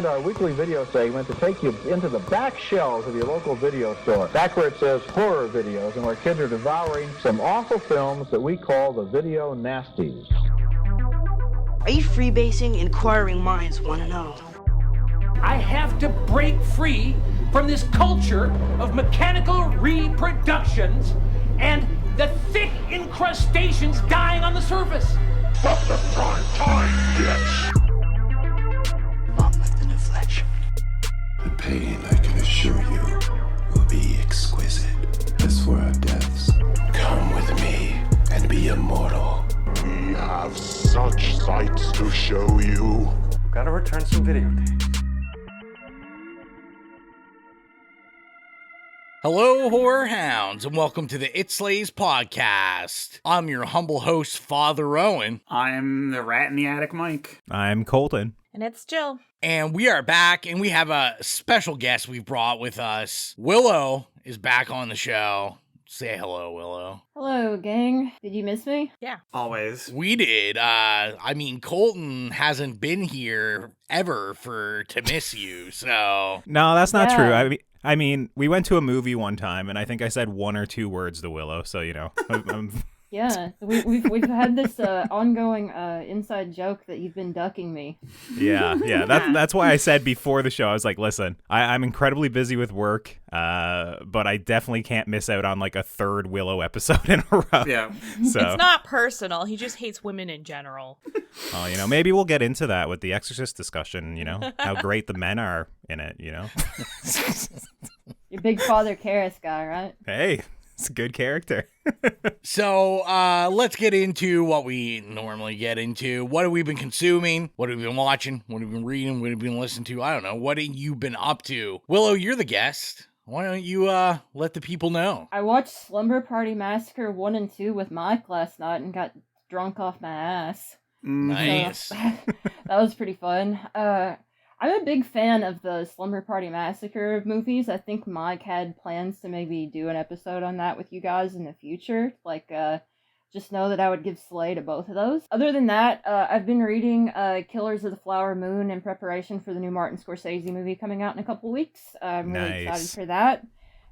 designed our weekly video segment to take you into the back shelves of your local video store, back where it says horror videos, and where kids are devouring some awful films that we call the video nasties. Are you freebasing? Inquiring minds want to know. I have to break free from this culture of mechanical reproductions and the thick incrustations dying on the surface. Fuck the prime time, bitch! Monmouth in the flesh. The pain, I can assure you, will be exquisite. As for our deaths, come with me and be immortal. We have such sights to show you. Gotta return some videotapes. Hello, horror hounds, and welcome to the It Slays podcast. I'm your humble host, Father Rowan. I'm the rat in the attic, Mike. I'm Colton. And it's Jill. And we are back, and we have a special guest we've brought with us. Willow is back on the show. Say hello, Willow. Hello, gang. Did you miss me? Yeah. Always. We did. Colton hasn't been here ever to miss you, so... No, that's not true. I mean, we went to a movie one time, and I think I said one or two words to Willow, so, you know. Yeah, we've had this ongoing inside joke that you've been ducking me. Yeah. That's why I said before the show, I was like, listen, I'm incredibly busy with work, but I definitely can't miss out on like a third Willow episode in a row. Yeah. So, it's not personal. He just hates women in general. Oh, you know, maybe we'll get into that with the Exorcist discussion, you know, how great the men are in it, you know. You're a big Father Karras guy, right? Hey. It's a good character. So, let's get into what we normally get into. What have we been consuming? What have we been watching? What have we been reading? What have we been listening to? I don't know. What have you been up to? Willow, you're the guest. Why don't you let the people know? I watched Slumber Party Massacre 1 and 2 with Mike last night and got drunk off my ass. Nice. So, that was pretty fun. I'm a big fan of the Slumber Party Massacre movies. I think Mike had plans to maybe do an episode on that with you guys in the future. Just know that I would give Slay to both of those. Other than that, I've been reading Killers of the Flower Moon in preparation for the new Martin Scorsese movie coming out in a couple weeks. I'm really excited for that.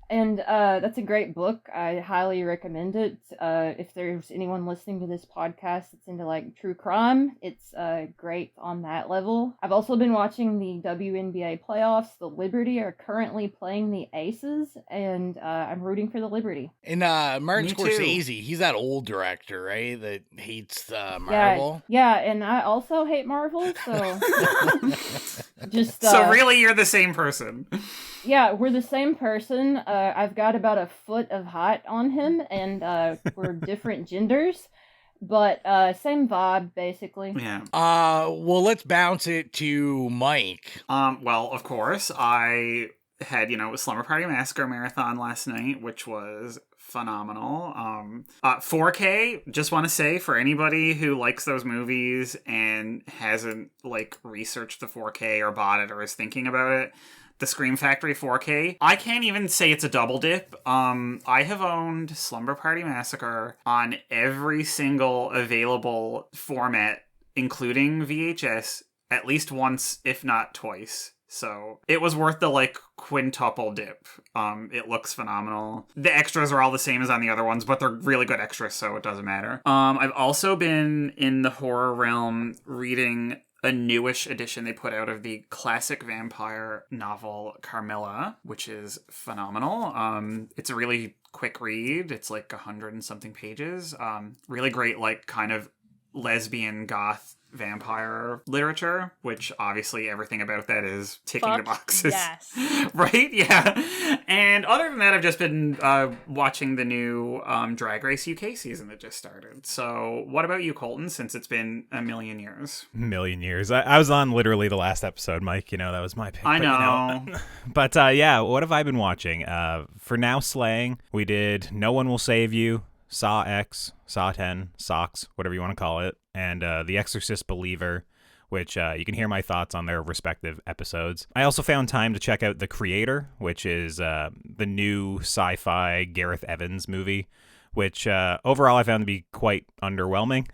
And that's a great book. I highly recommend it. If there's anyone listening to this podcast that's into like true crime, it's great on that level. I've also been watching the WNBA playoffs. The Liberty are currently playing the Aces, and I'm rooting for the Liberty. And Martin Scorsese, he's that old director, right? That hates Marvel. Yeah, and I also hate Marvel, so just so really, you're the same person. Yeah, we're the same person. I've got about a foot of height on him, and we're different genders, but same vibe, basically. Yeah. Well, let's bounce it to Mike. Well, of course, I had, Slumber Party Massacre marathon last night, which was phenomenal. 4K, just want to say, for anybody who likes those movies and hasn't, researched the 4K or bought it or is thinking about it, the Scream Factory 4K. I can't even say it's a double dip. I have owned Slumber Party Massacre on every single available format, including VHS, at least once, if not twice. So it was worth the quintuple dip. It looks phenomenal. The extras are all the same as on the other ones, but they're really good extras, so it doesn't matter. I've also been in the horror realm reading a newish edition they put out of the classic vampire novel Carmilla, which is phenomenal. It's a really quick read. It's 100 and something pages. Really great, kind of lesbian goth vampire literature, which obviously everything about that is ticking the boxes. Yes. Right? Yeah. And other than that, I've just been watching the new Drag Race UK season that just started. So what about you, Colton, since it's been a million years? Million years. I was on literally the last episode, Mike. That was my pick. I know. But yeah, what have I been watching? For now, slaying. We did No One Will Save You, Saw X, Saw 10, Socks, whatever you want to call it, and The Exorcist Believer, which you can hear my thoughts on their respective episodes. I also found time to check out The Creator, which is the new sci-fi Gareth Evans movie, which overall I found to be quite underwhelming.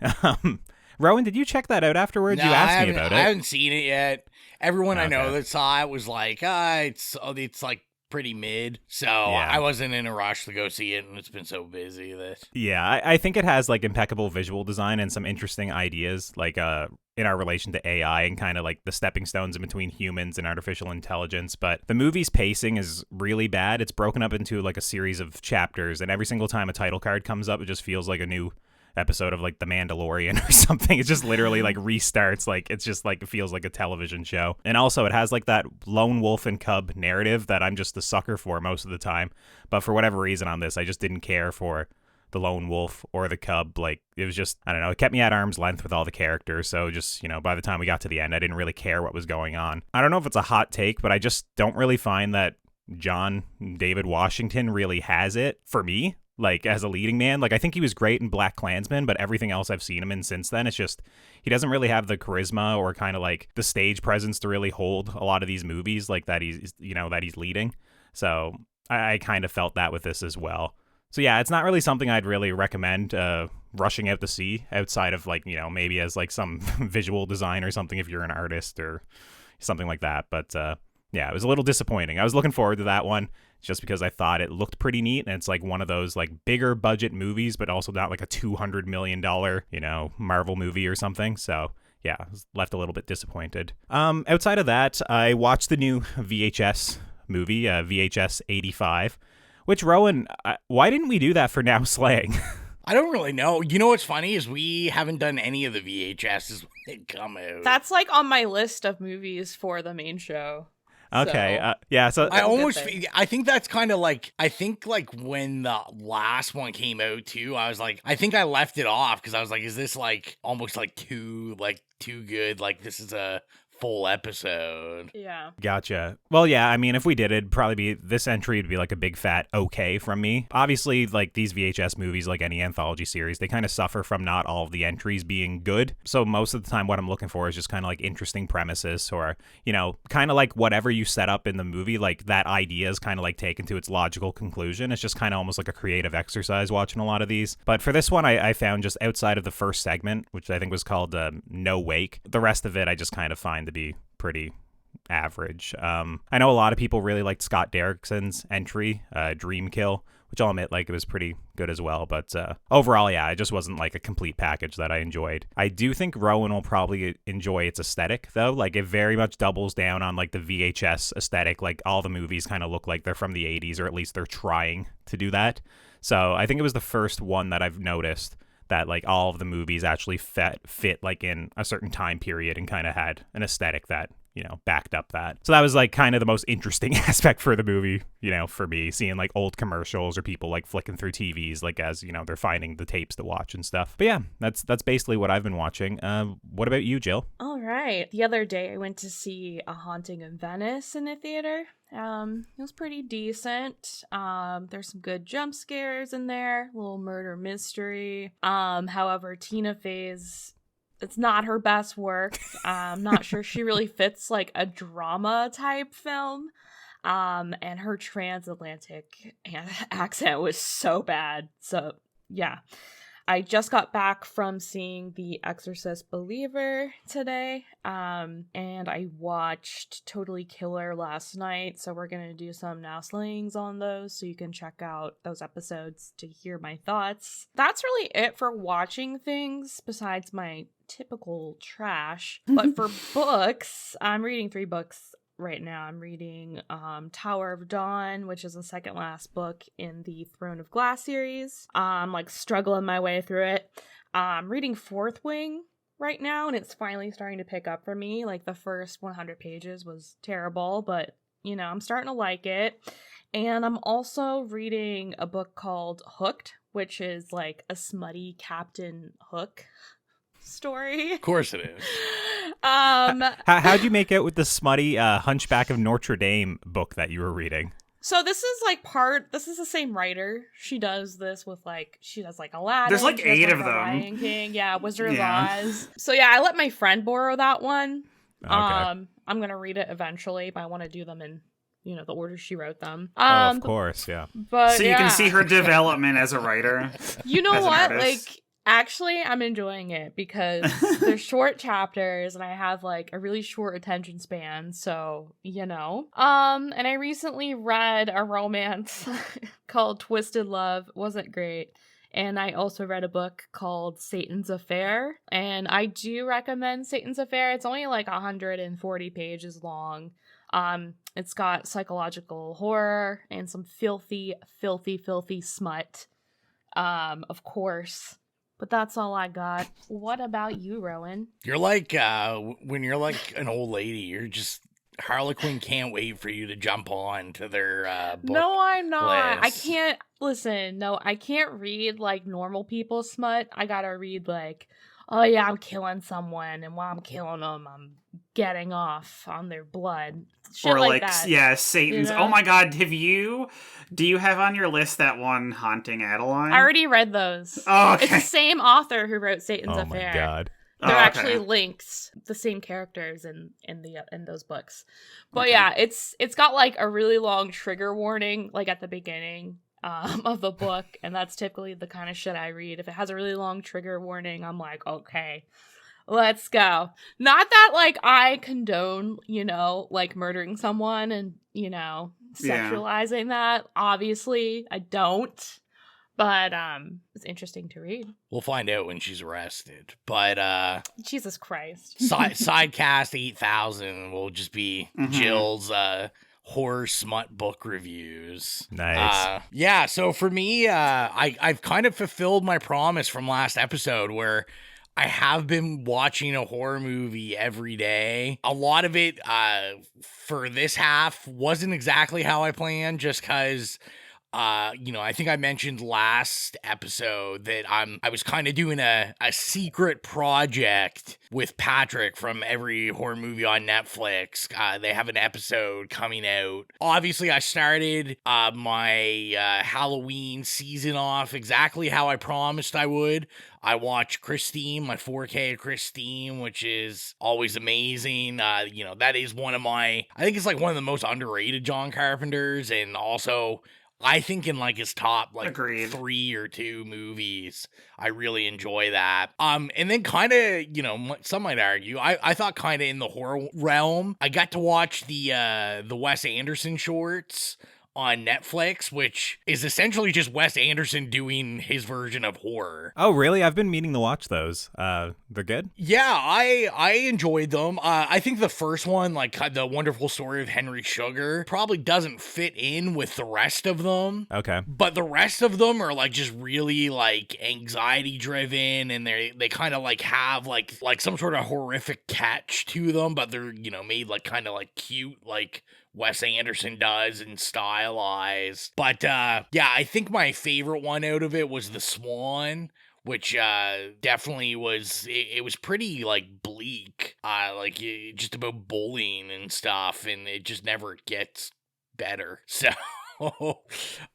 Rowan, did you check that out afterwards? No, You asked me about it. I haven't seen it yet. Everyone I know Okay. that saw it was like, it's like pretty mid. So I wasn't in a rush to go see it, and it's been so busy that. Yeah, I think it has like impeccable visual design and some interesting ideas, like in our relation to AI and kind of like the stepping stones in between humans and artificial intelligence. But the movie's pacing is really bad. It's broken up into like a series of chapters, and every single time a title card comes up, it just feels like a new episode of like The Mandalorian or something. It just literally like restarts. Like it's just like it feels like a television show. And also it has like that lone wolf and cub narrative that I'm just a sucker for most of the time. But for whatever reason on this, I just didn't care for the lone wolf or the cub. Like it was just, I don't know, it kept me at arm's length with all the characters. So just, by the time we got to the end, I didn't really care what was going on. I don't know if it's a hot take, but I just don't really find that John David Washington really has it for me. Like as a leading man, like I think he was great in Black Klansman, but everything else I've seen him in since then, it's just he doesn't really have the charisma or kind of like the stage presence to really hold a lot of these movies like that he's leading. So I kind of felt that with this as well. So yeah, it's not really something I'd really recommend rushing out to see outside of like maybe as like some visual design or something if you're an artist or something like that. But yeah, it was a little disappointing. I was looking forward to that one just because I thought it looked pretty neat, and it's like one of those like bigger budget movies, but also not like a $200 million, Marvel movie or something. So yeah, I was left a little bit disappointed. Outside of that, I watched the new VHS movie, VHS 85, which Rowan, why didn't we do that for Now Slaying? I don't really know. You know what's funny is we haven't done any of the VHSs when they come out. That's like on my list of movies for the main show. Okay, yeah, so I think that's kind of like, I think like when the last one came out too, I was like, I think I left it off because I was like, is this like almost like too good? Like this is a full episode. Yeah. Gotcha. Well, yeah, I mean, if we did, it'd probably be, this entry would be like a big fat okay from me. Obviously, like these VHS movies, like any anthology series, they kind of suffer from not all of the entries being good. So most of the time what I'm looking for is just kind of like interesting premises or, kind of like whatever you set up in the movie, like that idea is kind of like taken to its logical conclusion. It's just kind of almost like a creative exercise watching a lot of these. But for this one, I found just outside of the first segment, which I think was called No Wake, the rest of it I just kind of find to be pretty average. I know a lot of people really liked Scott Derrickson's entry, Dream Kill, which I'll admit, like, it was pretty good as well. But overall, yeah, it just wasn't like a complete package that I enjoyed. I do think Rowan will probably enjoy its aesthetic, though. Like, it very much doubles down on like the VHS aesthetic. Like, all the movies kind of look like they're from the 80s, or at least they're trying to do that. So I think it was the first one that I've noticed that like all of the movies actually fit like in a certain time period and kind of had an aesthetic that, backed up that. So that was like kind of the most interesting aspect for the movie, for me, seeing like old commercials or people like flicking through TVs, like as, they're finding the tapes to watch and stuff. But yeah, that's basically what I've been watching. What about you, Jill? All right. The other day I went to see A Haunting in Venice in the theater. It was pretty decent. There's some good jump scares in there, a little murder mystery. However, Tina Fey's, it's not her best work. I'm not sure she really fits like a drama type film. And her transatlantic accent was so bad. So yeah. I just got back from seeing The Exorcist Believer today, and I watched Totally Killer last night, so we're going to do some Now Slayings on those, so you can check out those episodes to hear my thoughts. That's really it for watching things, besides my typical trash. But for books, I'm reading 3 books right now. I'm reading Tower of Dawn, which is the second last book in the Throne of Glass series. I'm like struggling my way through it. I'm reading Fourth Wing right now, and it's finally starting to pick up for me. Like the first 100 pages was terrible, but I'm starting to like it. And I'm also reading a book called Hooked, which is like a smutty Captain Hook story. Of course it is. How'd you make out with the smutty Hunchback of Notre Dame book that you were reading? So this is the same writer. She does this with she does like Aladdin. There's like 8 of them. Lion King, yeah, Wizard of Oz. So yeah, I let my friend borrow that one. Okay. I'm gonna read it eventually, but I want to do them in the order she wrote them. Of course, yeah. But so you can see her development as a writer. You know what? Actually, I'm enjoying it because they're short chapters and I have like a really short attention span, so you know. And I recently read a romance called Twisted Love. Wasn't great. And I also read a book called Satan's Affair, and I do recommend Satan's Affair. It's only like 140 pages long. It's got psychological horror and some filthy, filthy, filthy smut. Of course. But that's all I got. What about you, Rowan? You're like, when you're like an old lady, you're just, Harlequin can't wait for you to jump on to their book. No, I'm not. List. I can't, listen, no, I can't read like normal people smut. I gotta read like, oh yeah, I'm killing someone, and while I'm killing them, I'm getting off on their blood. Shit or like like that. yeah, Satan's. You know? Oh my god, do you have on your list that one Haunting Adeline? I already read those. Oh, okay. It's the same author who wrote Satan's Oh Affair. my god. They're Oh, okay. actually linked, the same characters in those books. But Okay. yeah, it's got like a really long trigger warning like at the beginning of the book, and that's typically the kind of shit I read. If it has a really long trigger warning, I'm like, okay, let's go. Not that like I condone, you know, like murdering someone and, you know, Yeah. sexualizing that. Obviously, I don't. But it's interesting to read. We'll find out when she's arrested. But Jesus Christ. Sidecast 8000 will just be Jill's horror smut book reviews. Nice. Yeah, so for me, I've kind of fulfilled my promise from last episode where I have been watching a horror movie every day. A lot of it for this half wasn't exactly how I planned, just because you know, I think I mentioned last episode that I was kind of doing a secret project with Patrick from Every Horror Movie on Netflix. They have an episode coming out. Obviously, I started my Halloween season off exactly how I promised I would. I watched Christine, my 4K of Christine, which is always amazing. You know, that is I think it's like one of the most underrated John Carpenter's, and also I think in like his top like Agreed. 3 or 2 movies, I really enjoy that. And then kind of, you know, some might argue, I thought kind of in the horror realm, I got to watch the Wes Anderson shorts on Netflix, which is essentially just Wes Anderson doing his version of horror. Oh, really? I've been meaning to watch those. They're good? Yeah, I enjoyed them. I think the first one, like The Wonderful Story of Henry Sugar, probably doesn't fit in with the rest of them. Okay. But the rest of them are like just really like anxiety driven, and they kind of like have like some sort of horrific catch to them, but they're, you know, made like kind of like cute, like Wes Anderson does and stylized. But yeah, I think my favorite one out of it was The Swan, which definitely was, it was pretty like bleak, like just about bullying and stuff, and it just never gets better. So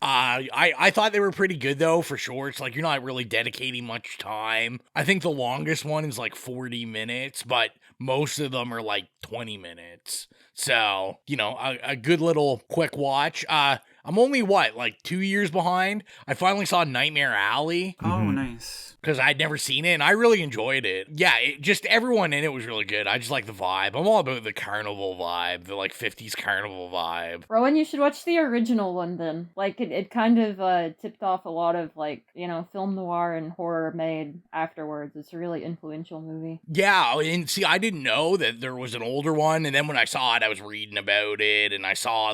I thought they were pretty good though for shorts. Like, you're not really dedicating much time. I think the longest one is like 40 minutes, but most of them are like 20 minutes. So, you know, a good little quick watch. I'm only, like 2 years behind. I finally saw Nightmare Alley. Oh, nice. Because I'd never seen it, and I really enjoyed it. Yeah, just everyone in it was really good. I just like the vibe. I'm all about the carnival vibe, the like 50s carnival vibe. Rowan, you should watch the original one then. Like, it kind of tipped off a lot of, like, you know, film noir and horror made afterwards. It's a really influential movie. Yeah, and see, I didn't know that there was an older one, and then when I saw it, I was reading about it, and I saw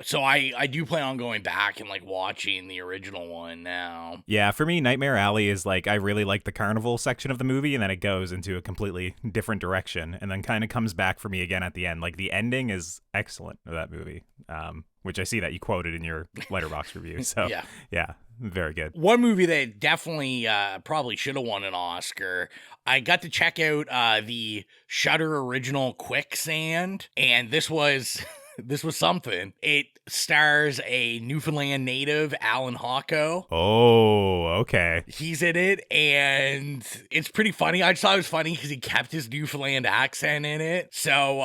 so I do plan on going back and like watching the original one now. Yeah, for me, Nightmare Alley is like, I really like the carnival section of the movie, and then it goes into a completely different direction, and then kind of comes back for me again at the end. Like, the ending is excellent of that movie, which I see that you quoted in your Letterboxd review. So yeah, very good. One movie that definitely probably should have won an Oscar. I got to check out the Shudder original Quicksand, and this was this was something. It stars a Newfoundland native, Alan Hocko. Oh, okay. He's in it, and it's pretty funny. I just thought it was funny because he kept his Newfoundland accent in it. So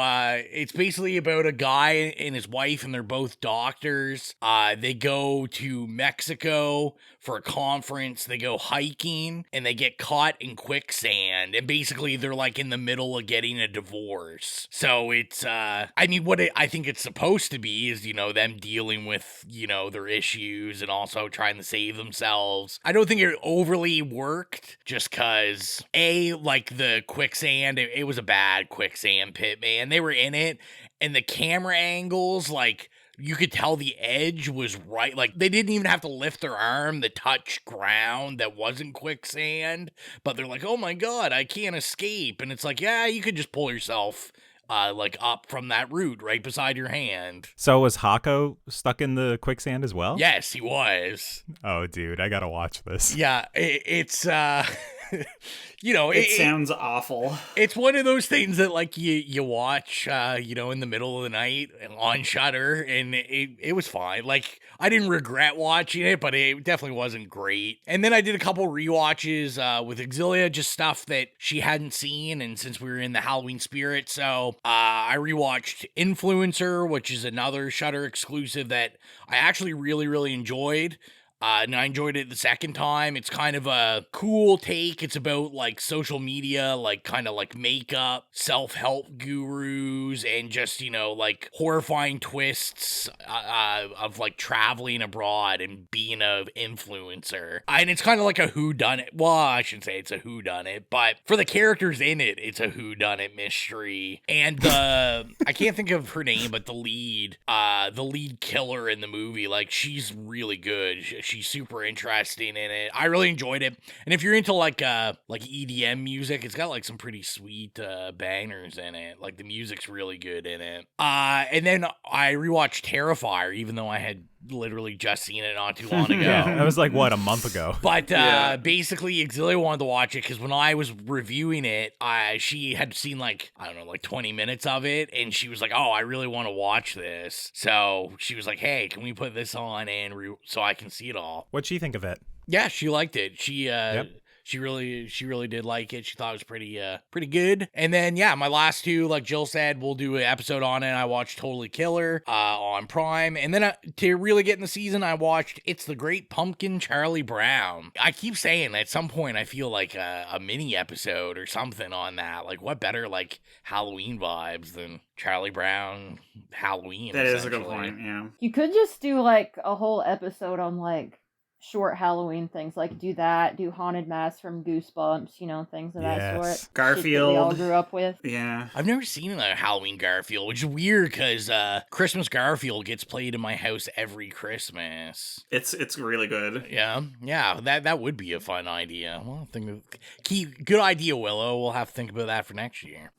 it's basically about a guy and his wife, and they're both doctors. They go to Mexico for a conference. They go hiking, and they get caught in quicksand. And basically, they're like in the middle of getting a divorce. So it's, I mean, what I think it's supposed to be is, you know, them dealing with, you know, their issues and also trying to save themselves. I don't think it overly worked just because, like the quicksand, it was a bad quicksand pit, man. They were in it, and the camera angles, like, you could tell the edge was right. Like, they didn't even have to lift their arm to touch ground that wasn't quicksand. But they're like, oh my God, I can't escape. And it's like, yeah, you could just pull yourself like up from that root right beside your hand. So was Hako stuck in the quicksand as well? Yes, he was. Oh, dude, I gotta watch this. Yeah, it's you know, it sounds awful. It's one of those things that like you watch you know, in the middle of the night on Shudder, and it was fine. Like, I didn't regret watching it, but it definitely wasn't great. And then I did a couple rewatches with Exilia, just stuff that she hadn't seen, and since we were in the Halloween spirit, so I rewatched Influencer, which is another Shudder exclusive that I actually really enjoyed. And I enjoyed it the second time. It's kind of a cool take. It's about like social media, like kind of like makeup, self-help gurus, and just, you know, like horrifying twists of like traveling abroad and being an influencer. And it's kind of like a whodunit. Well, I shouldn't say it's a whodunit, but for the characters in it, it's a whodunit mystery. And I can't think of her name, but the lead killer in the movie, like, she's really good. She's super interesting in it. I really enjoyed it. And if you're into like EDM music, it's got like some pretty sweet bangers in it. Like, the music's really good in it. And then I rewatched Terrifier, even though I had literally just seen it not too long ago. Yeah, that was like, what, a month ago? But basically, Exilia wanted to watch it because when I was reviewing it, she had seen like, I don't know, like 20 minutes of it, and she was like, oh, I really want to watch this. So she was like, hey, can we put this on and so I can see it all? What'd she think of it? Yeah, she liked it. She really did like it. She thought it was pretty good. And then, yeah, my last two, like Jill said, we'll do an episode on it. I watched Totally Killer on Prime. And then to really get in the season, I watched It's the Great Pumpkin, Charlie Brown. I keep saying at some point I feel like a mini episode or something on that. Like, what better, like, Halloween vibes than Charlie Brown Halloween? That is a good point, yeah. You could just do, like, a whole episode on, like, short Halloween things, like do Haunted Mass from Goosebumps, you know, things of that sort. Garfield. We all grew up with. Yeah. I've never seen a Halloween Garfield, which is weird because Christmas Garfield gets played in my house every Christmas. It's really good. Yeah, that would be a fun idea. Well, good idea, Willow. We'll have to think about that for next year.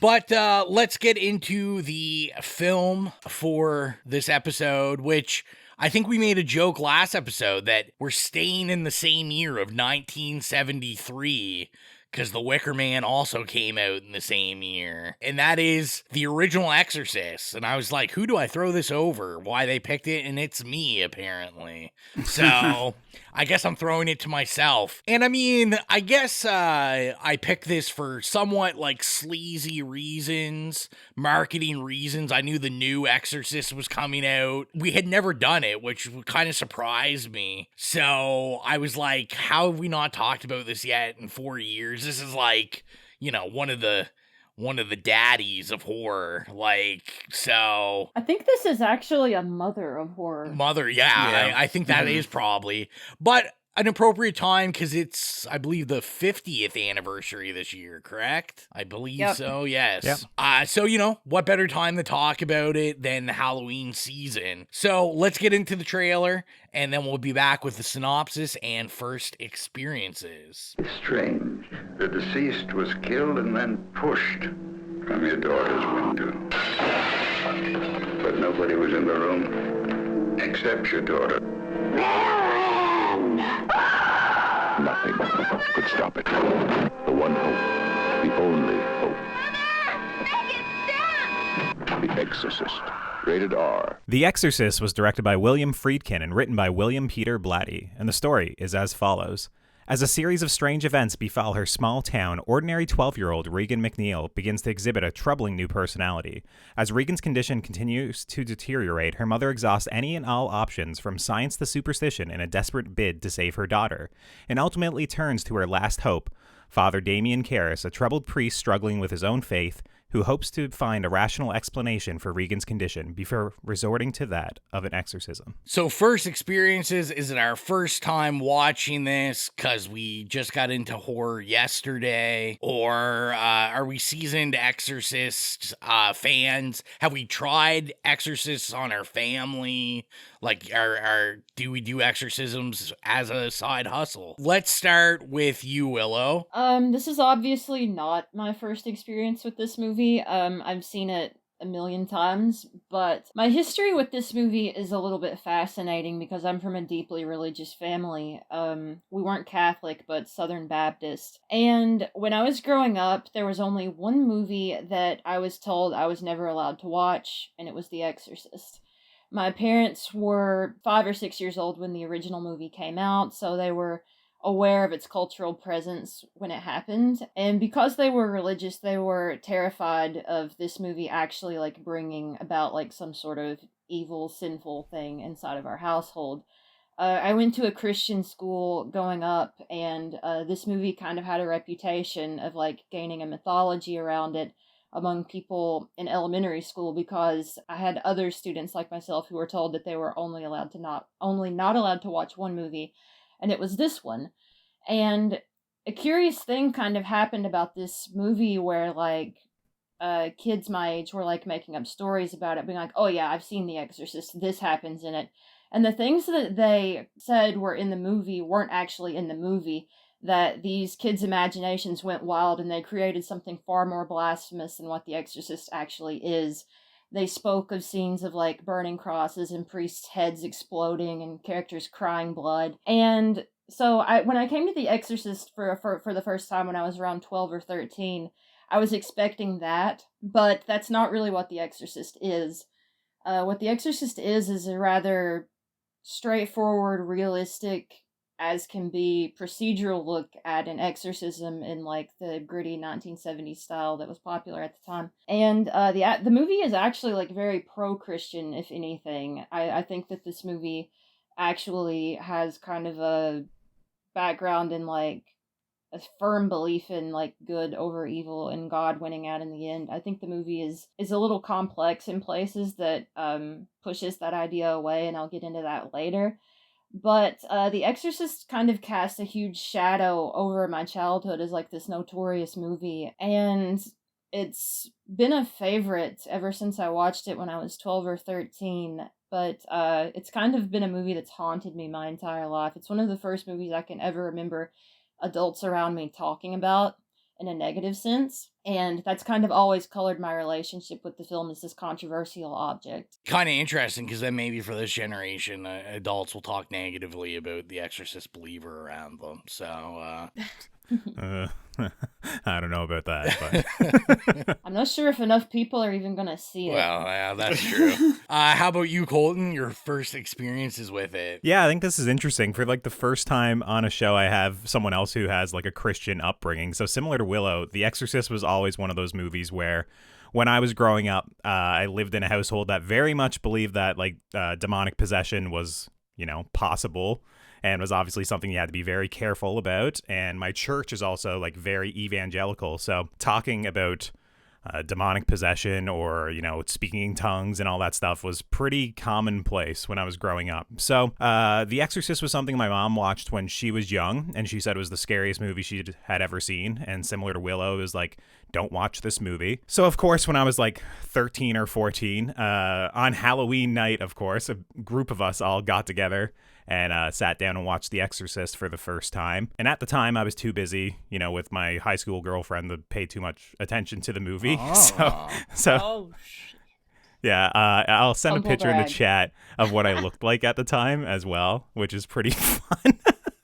But let's get into the film for this episode, which I think we made a joke last episode that we're staying in the same year of 1973 because The Wicker Man also came out in the same year. And that is the original Exorcist. And I was like, who do I throw this over? Why they picked it? And it's me, apparently. So I guess I'm throwing it to myself. And I mean, I guess I picked this for somewhat like sleazy reasons, marketing reasons. I knew the new Exorcist was coming out. We had never done it, which kind of surprised me. So I was like, how have we not talked about this yet in 4 years? This is like, you know, one of the daddies of horror, like, so I think this is actually a mother of horror. Yeah. I think that is probably, but an appropriate time because it's, I believe, the 50th anniversary this year, correct? I believe so, yes. Yep. So, you know, what better time to talk about it than the Halloween season? So let's get into the trailer, and then we'll be back with the synopsis and first experiences. It's strange. The deceased was killed and then pushed from your daughter's window. But nobody was in the room except your daughter. Nothing could stop it. The one hope, the only hope. The Exorcist. Rated R. The Exorcist was directed by William Friedkin and written by William Peter Blatty, and the story is as follows. As a series of strange events befall her small town, ordinary 12-year-old Regan McNeil begins to exhibit a troubling new personality. As Regan's condition continues to deteriorate, her mother exhausts any and all options from science to superstition in a desperate bid to save her daughter, and ultimately turns to her last hope, Father Damien Karras, a troubled priest struggling with his own faith, who hopes to find a rational explanation for Regan's condition before resorting to that of an exorcism. So first experiences, is it our first time watching this because we just got into horror yesterday? Or are we seasoned Exorcist fans? Have we tried exorcists on our family? Like, do we do exorcisms as a side hustle? Let's start with you, Willow. This is obviously not my first experience with this movie. I've seen it a million times, but my history with this movie is a little bit fascinating because I'm from a deeply religious family. We weren't Catholic, but Southern Baptist. And when I was growing up, there was only one movie that I was told I was never allowed to watch, and it was The Exorcist. My parents were 5 or 6 years old when the original movie came out, so they were aware of its cultural presence when it happened. And because they were religious, they were terrified of this movie actually, like, bringing about, like, some sort of evil, sinful thing inside of our household. I went to a Christian school growing up, and this movie kind of had a reputation of, like, gaining a mythology around it among people in elementary school, because I had other students like myself who were told that they were only not allowed to watch one movie, and it was this one. And a curious thing kind of happened about this movie where, like, kids my age were, like, making up stories about it, being like, oh yeah, I've seen The Exorcist, this happens in it. And the things that they said were in the movie weren't actually in the movie, that these kids' imaginations went wild and they created something far more blasphemous than what The Exorcist actually is. They spoke of scenes of, like, burning crosses and priests' heads exploding and characters crying blood. And so when I came to The Exorcist for the first time when I was around 12 or 13, I was expecting that, but that's not really what The Exorcist is. What The Exorcist is a rather straightforward, realistic, as can be, procedural look at an exorcism in, like, the gritty 1970s style that was popular at the time. And the movie is actually, like, very pro-Christian, if anything. I think that this movie actually has kind of a background in, like, a firm belief in, like, good over evil and God winning out in the end. I think the movie is a little complex in places that pushes that idea away, and I'll get into that later. But The Exorcist kind of cast a huge shadow over my childhood as, like, this notorious movie, and it's been a favorite ever since I watched it when I was 12 or 13, but it's kind of been a movie that's haunted me my entire life. It's one of the first movies I can ever remember adults around me talking about in a negative sense, and that's kind of always colored my relationship with the film as this controversial object. Kind of interesting, because then maybe for this generation, adults will talk negatively about the Exorcist believer around them, so I don't know about that, but I'm not sure if enough people are even gonna see it. Well, yeah, that's true. How about you, Colton? Your first experiences with it? Yeah, I think this is interesting. For, like, the first time on a show, I have someone else who has, like, a Christian upbringing. So similar to Willow, The Exorcist was always one of those movies where, when I was growing up, I lived in a household that very much believed that, like, demonic possession was, you know, possible, and was obviously something you had to be very careful about. And my church is also, like, very evangelical, so talking about demonic possession or, you know, speaking in tongues and all that stuff was pretty commonplace when I was growing up. So The Exorcist was something my mom watched when she was young, and she said it was the scariest movie she had ever seen. And similar to Willow, it was like, don't watch this movie. So of course, when I was like 13 or 14, on Halloween night, of course, a group of us all got together and sat down and watched The Exorcist for the first time. And at the time, I was too busy, you know, with my high school girlfriend to pay too much attention to the movie. Yeah, I'll send a picture in the chat of what I looked like at the time as well, which is pretty fun.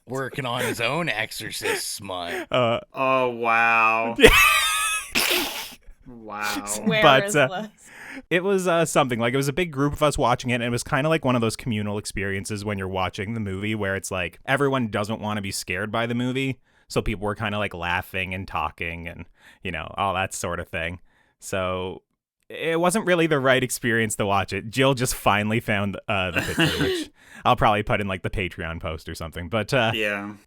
Working on his own exorcist smut. Oh, wow. Wow. But It was something like it was a big group of us watching it, and it was kind of like one of those communal experiences when you're watching the movie where it's like everyone doesn't want to be scared by the movie, so people were kind of like laughing and talking and, you know, all that sort of thing. So it wasn't really the right experience to watch it. Jill just finally found the picture, which I'll probably put in like the Patreon post or something. But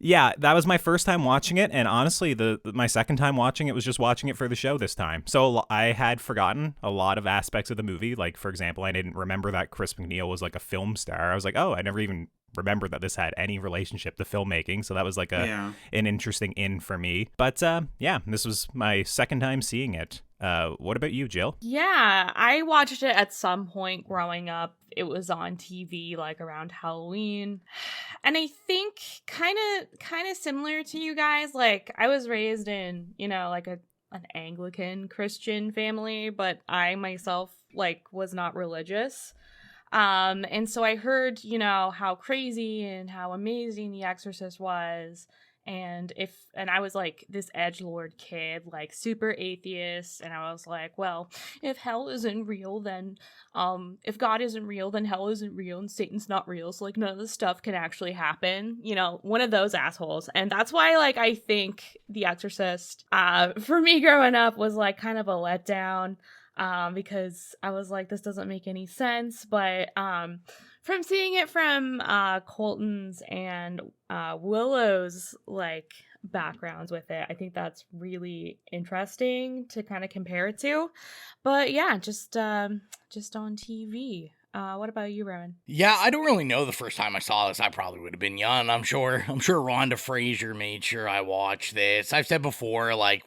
yeah, that was my first time watching it, and honestly, my second time watching it was just watching it for the show this time. So I had forgotten a lot of aspects of the movie. Like, for example, I didn't remember that Chris McNeil was like a film star. I was like, oh, I never even remembered that this had any relationship to filmmaking. So that was like an interesting in for me. But yeah, this was my second time seeing it. What about you, Jill? Yeah, I watched it at some point growing up. It was on TV like around Halloween. And I think kind of similar to you guys, like I was raised in, you know, like an Anglican Christian family, but I myself like was not religious. And so I heard, you know, how crazy and how amazing The Exorcist was. And I was like this edgelord kid, like super atheist, and I was like, well, if hell isn't real, then if God isn't real, then hell isn't real and Satan's not real, so like none of this stuff can actually happen, you know, one of those assholes. And that's why like I think The Exorcist for me growing up was like kind of a letdown, because I was like, this doesn't make any sense. But from seeing it from Colton's and Willow's like backgrounds with it, I think that's really interesting to kind of compare it to. But yeah, just on TV. What about you, Rowan? Yeah, I don't really know the first time I saw this. I probably would have been young. I'm sure Rhonda Fraser made sure I watched this. I've said before, like,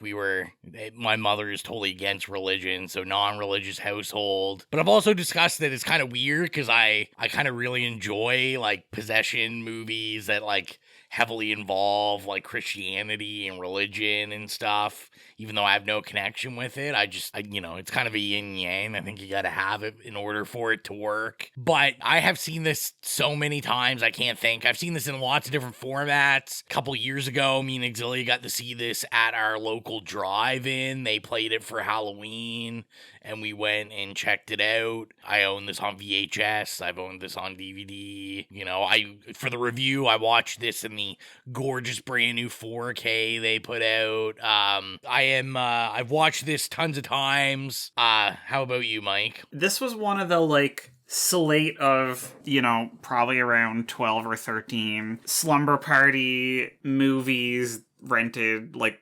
my mother is totally against religion, so non-religious household. But I've also discussed that it's kind of weird because I kind of really enjoy, like, possession movies that, like, heavily involve, like, Christianity and religion and stuff. Even though I have no connection with it, I you know, it's kind of a yin-yang. I think you gotta have it in order for it to work. But I have seen this so many times, I can't think. I've seen this in lots of different formats. A couple years ago, me and Exilia got to see this at our local drive-in. They played it for Halloween, and we went and checked it out. I own this on VHS. I've owned this on DVD. You know, for the review, I watched this in the gorgeous brand new 4K they put out. I've watched this tons of times. How about you, Mike? This was one of the, like, slate of, you know, probably around 12 or 13 slumber party movies rented, like,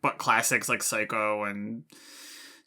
but classics like Psycho and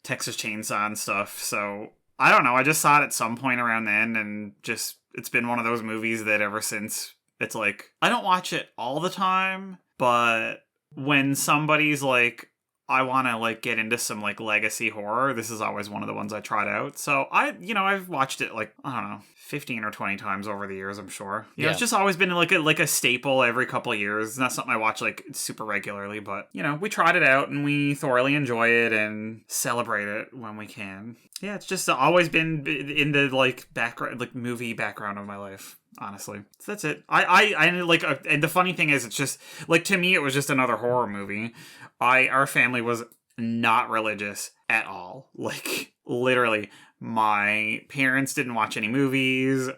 Texas Chainsaw and stuff. So, I don't know. I just saw it at some point around then, and just, it's been one of those movies that ever since, it's like, I don't watch it all the time, but when somebody's like, I want to, like, get into some, like, legacy horror, this is always one of the ones I tried out. So I've watched it, like, I don't know, 15 or 20 times over the years, I'm sure. You know, it's just always been like a staple every couple of years. It's not something I watch, like, super regularly, but, you know, we tried it out and we thoroughly enjoy it and celebrate it when we can. Yeah, it's just always been in the, like, background, like, movie background of my life. Honestly, so that's it. I like, and the funny thing is, it's just like, to me, it was just another horror movie. Our family was not religious at all. Like, literally, my parents didn't watch any movies.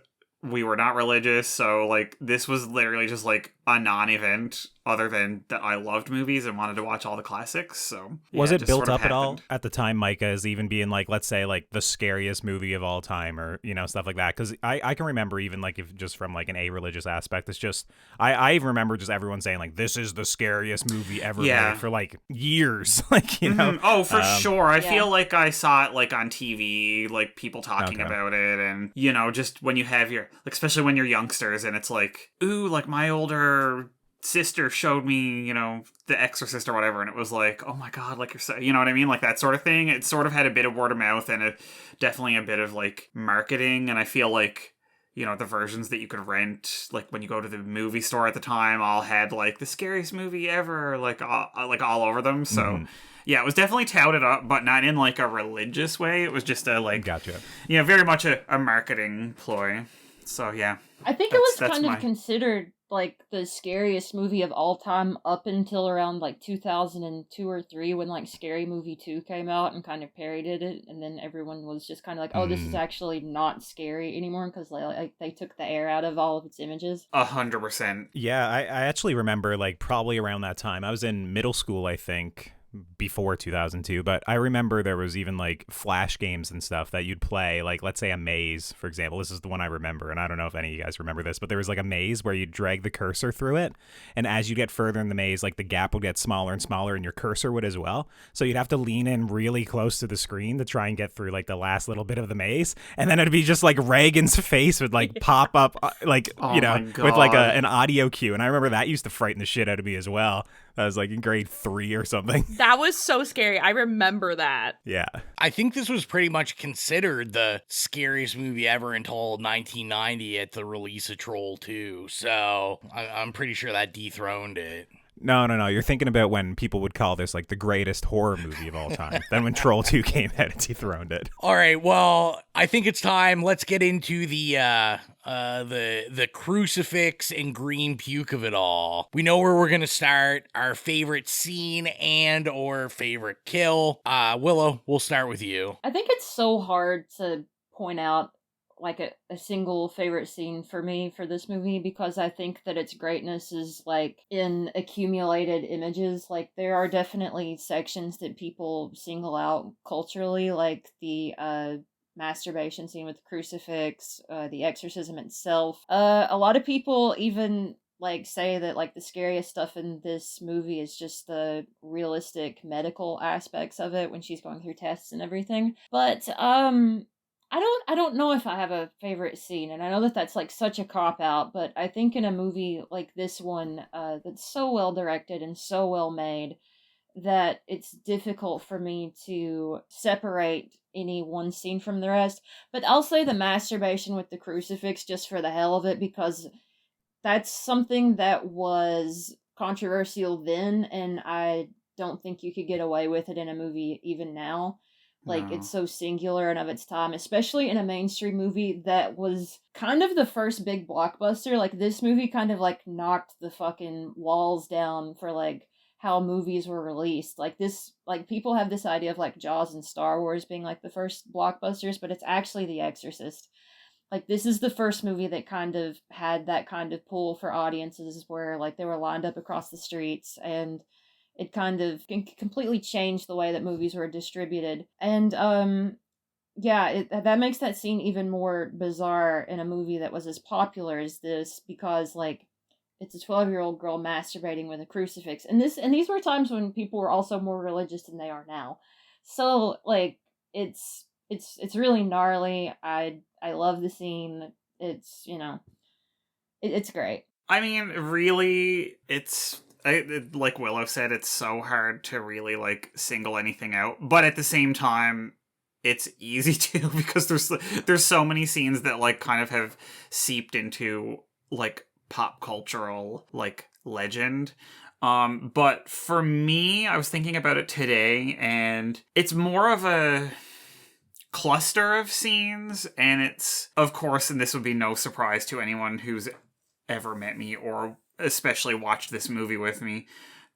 We were not religious, so, like, this was literally just, like, a non-event, other than that I loved movies and wanted to watch all the classics, so... Yeah, was it built up at all at the time, Micah, as even being, like, let's say, like, the scariest movie of all time, or, you know, stuff like that? Because I can remember, even, like, if just from, like, an a-religious aspect, it's just... I remember just everyone saying, like, this is the scariest movie ever made for, like, years, like, you know? Oh, for sure. I feel like I saw it, like, on TV, like, people talking about it, and, you know, just when you have your... Like, especially when you're youngsters, and it's like, ooh, like, my older sister showed me, you know, The Exorcist or whatever, and it was like, oh my god, like, you're so, you know what I mean, like that sort of thing. It sort of had a bit of word of mouth and definitely a bit of, like, marketing. And I feel like, you know, the versions that you could rent, like, when you go to the movie store at the time, all had, like, the scariest movie ever, like all over them. So yeah, it was definitely touted up, but not in, like, a religious way. It was just a, like, you know, very much a marketing ploy. So yeah, I think it was kind of considered like the scariest movie of all time up until around like 2002 or 3 when like Scary Movie 2 came out and kind of parodied it, and then everyone was just kind of like, oh, this is actually not scary anymore because they took the air out of all of its images. 100%. Yeah, I actually remember like probably around that time. I was in middle school, I think, before 2002, but I remember there was even like flash games and stuff that you'd play, like let's say a maze, for example. This is the one I remember, and I don't know if any of you guys remember this, but there was like a maze where you'd drag the cursor through it, and as you get further in the maze, like the gap would get smaller and smaller, and your cursor would as well, so you'd have to lean in really close to the screen to try and get through like the last little bit of the maze, and then it'd be just like Reagan's face would like pop up like with like an audio cue, and I remember that used to frighten the shit out of me as well. I was like in grade 3 or something. That was so scary. I remember that. Yeah. I think this was pretty much considered the scariest movie ever until 1990 at the release of Troll 2. So I'm pretty sure that dethroned it. No. You're thinking about when people would call this like the greatest horror movie of all time. Then when Troll 2 came out, it dethroned it. All right. Well, I think it's time. Let's get into the crucifix and green puke of it all. We know where we're gonna start. Our favorite scene and or favorite kill. Willow, we'll start with you. I think it's so hard to point out like a single favorite scene for me for this movie, because I think that its greatness is like in accumulated images. Like there are definitely sections that people single out culturally, like the masturbation scene with the crucifix, the exorcism itself. A lot of people even like say that like the scariest stuff in this movie is just the realistic medical aspects of it when she's going through tests and everything. But I don't know if I have a favorite scene, and I know that that's like such a cop-out, but I think in a movie like this one, that's so well directed and so well made that it's difficult for me to separate any one scene from the rest. But I'll say the masturbation with the crucifix just for the hell of it, because that's something that was controversial then, and I don't think you could get away with it in a movie even now. Like, it's so singular and of its time, especially in a mainstream movie that was kind of the first big blockbuster. Like, this movie kind of, like, knocked the fucking walls down for, like, how movies were released. Like, this, like, people have this idea of, like, Jaws and Star Wars being, like, the first blockbusters, but it's actually The Exorcist. Like, this is the first movie that kind of had that kind of pull for audiences where, like, they were lined up across the streets, and it kind of completely changed the way that movies were distributed. And, that makes that scene even more bizarre in a movie that was as popular as this, because, like, it's a 12-year-old girl masturbating with a crucifix. And these were times when people were also more religious than they are now. So, like, it's really gnarly. I love the scene. It's, it's great. I mean, really, like Willow said, it's so hard to really, like, single anything out. But at the same time, it's easy to, because there's so many scenes that, like, kind of have seeped into, like, pop cultural, like, legend. But for me, I was thinking about it today, and it's more of a cluster of scenes, and it's, of course, and this would be no surprise to anyone who's ever met me or especially watched this movie with me,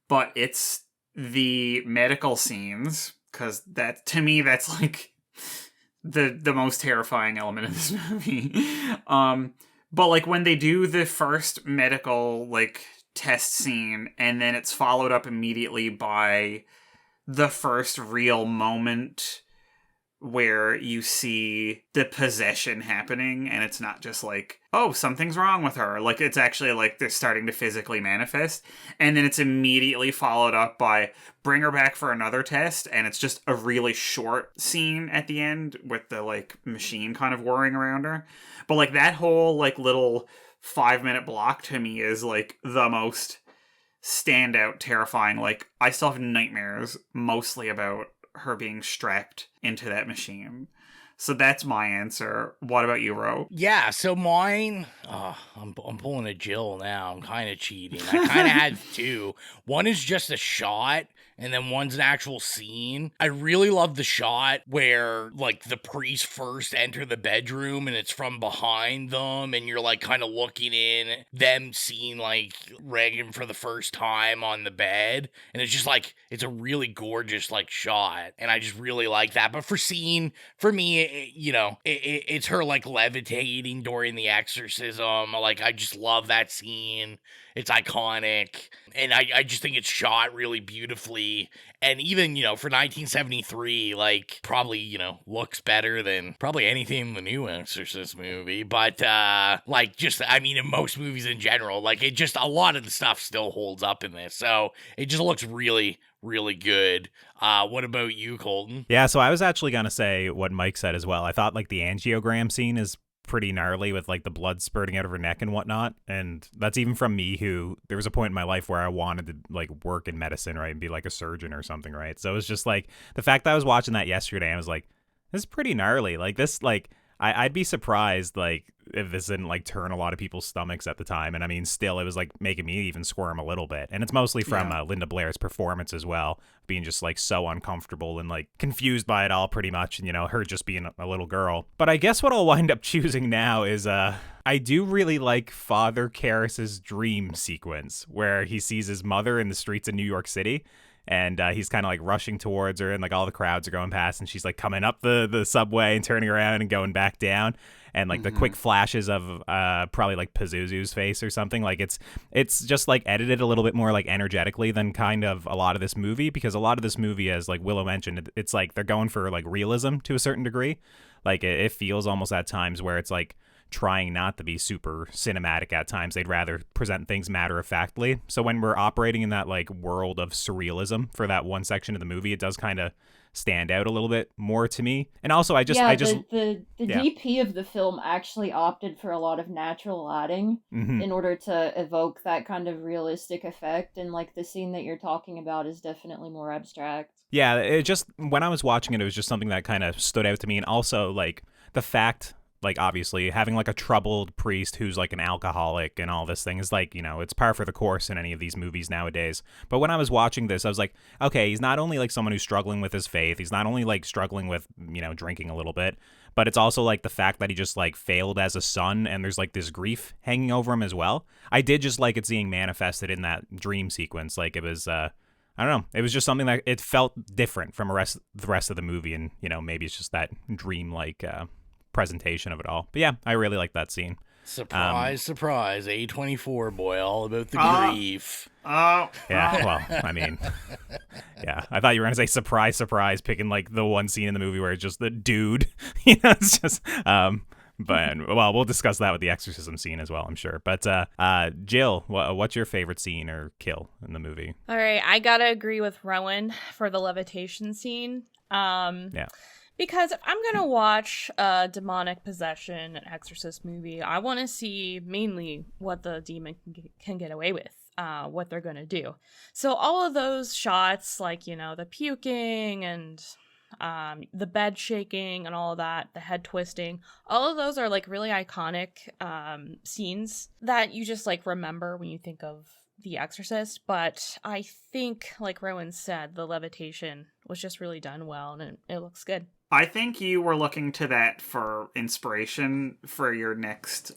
but it's the medical scenes, because that, to me, that's like the most terrifying element of this movie. But like when they do the first medical like test scene, and then it's followed up immediately by the first real moment where you see the possession happening, and it's not just like, oh, something's wrong with her. Like, it's actually like they're starting to physically manifest. And then it's immediately followed up by bring her back for another test, and it's just a really short scene at the end with the like machine kind of whirring around her. But like that whole like little 5-minute block to me is like the most standout, terrifying. Like, I still have nightmares mostly about her being strapped into that machine. So that's my answer. What about you, Ro? Yeah, so mine, I'm pulling a Jill now. I'm kind of cheating. I kind of had two. One is just a shot, and then one's an actual scene. I really love the shot where, like, the priests first enter the bedroom, and it's from behind them, and you're, like, kind of looking in, them seeing, like, Regan for the first time on the bed, and it's just, like, it's a really gorgeous, like, shot, and I just really like that. But for me, you know, it's her, like, levitating during the exorcism. Like, I just love that scene. It's iconic, and I just think it's shot really beautifully, and even, you know, for 1973, like, probably, you know, looks better than probably anything in the new Exorcist movie, but, like, just, I mean, in most movies in general, like, it just, a lot of the stuff still holds up in this, so it just looks really, really good. What about you, Colton? Yeah, so I was actually going to say what Mike said as well. I thought, like, the angiogram scene is pretty gnarly with, like, the blood spurting out of her neck and whatnot, and that's even from me, who there was a point in my life where I wanted to, like, work in medicine, right, and be like a surgeon or something, right? So it was just like the fact that I was watching that yesterday, I was like, this is pretty gnarly. Like, this, like, I'd be surprised, like, if this didn't, like, turn a lot of people's stomachs at the time. And I mean, still, it was, like, making me even squirm a little bit. And it's mostly from Linda Blair's performance as well, being just, like, so uncomfortable and, like, confused by it all pretty much. And, you know, her just being a little girl. But I guess what I'll wind up choosing now is, I do really like Father Karras's dream sequence where he sees his mother in the streets of New York City. And he's kind of like rushing towards her, and like all the crowds are going past, and she's like coming up the subway and turning around and going back down, and like the quick flashes of probably like Pazuzu's face or something. Like it's just like edited a little bit more like energetically than kind of a lot of this movie, because a lot of this movie, as like Willow mentioned, it's like they're going for like realism to a certain degree. Like it feels almost at times where it's like trying not to be super cinematic at times. They'd rather present things matter-of-factly. So when we're operating in that like world of surrealism for that one section of the movie, it does kind of stand out a little bit more to me. And also the DP of the film actually opted for a lot of natural lighting in order to evoke that kind of realistic effect, and like the scene that you're talking about is definitely more abstract. Yeah, it just, when I was watching it was just something that kind of stood out to me. And also like the fact, like, obviously, having, like, a troubled priest who's, like, an alcoholic and all this thing is, like, you know, it's par for the course in any of these movies nowadays. But when I was watching this, I was like, okay, he's not only, like, someone who's struggling with his faith, he's not only, like, struggling with, you know, drinking a little bit, but it's also, like, the fact that he just, like, failed as a son, and there's, like, this grief hanging over him as well. I did just like it seeing manifested in that dream sequence. Like, it was, I don't know. It was just something that it felt different from the rest of the movie, and, you know, maybe it's just that dream-like, presentation of it all. But yeah, I really like that scene. Surprise, surprise, A24 boy, all about the grief. Yeah, well, I mean, yeah, I thought you were gonna say surprise, surprise, picking like the one scene in the movie where it's just the dude. You know, it's just but well, we'll discuss that with the exorcism scene as well, I'm sure. But Jill, what's your favorite scene or kill in the movie? All right, I gotta agree with Rowan for the levitation scene. Yeah. Because if I'm going to watch a demonic possession, an exorcist movie, I want to see mainly what the demon can get away with, what they're going to do. So all of those shots, like, you know, the puking and the bed shaking and all of that, the head twisting, all of those are like really iconic scenes that you just like remember when you think of The Exorcist. But I think, like Rowan said, the levitation was just really done well, and it looks good. I think you were looking to that for inspiration for your next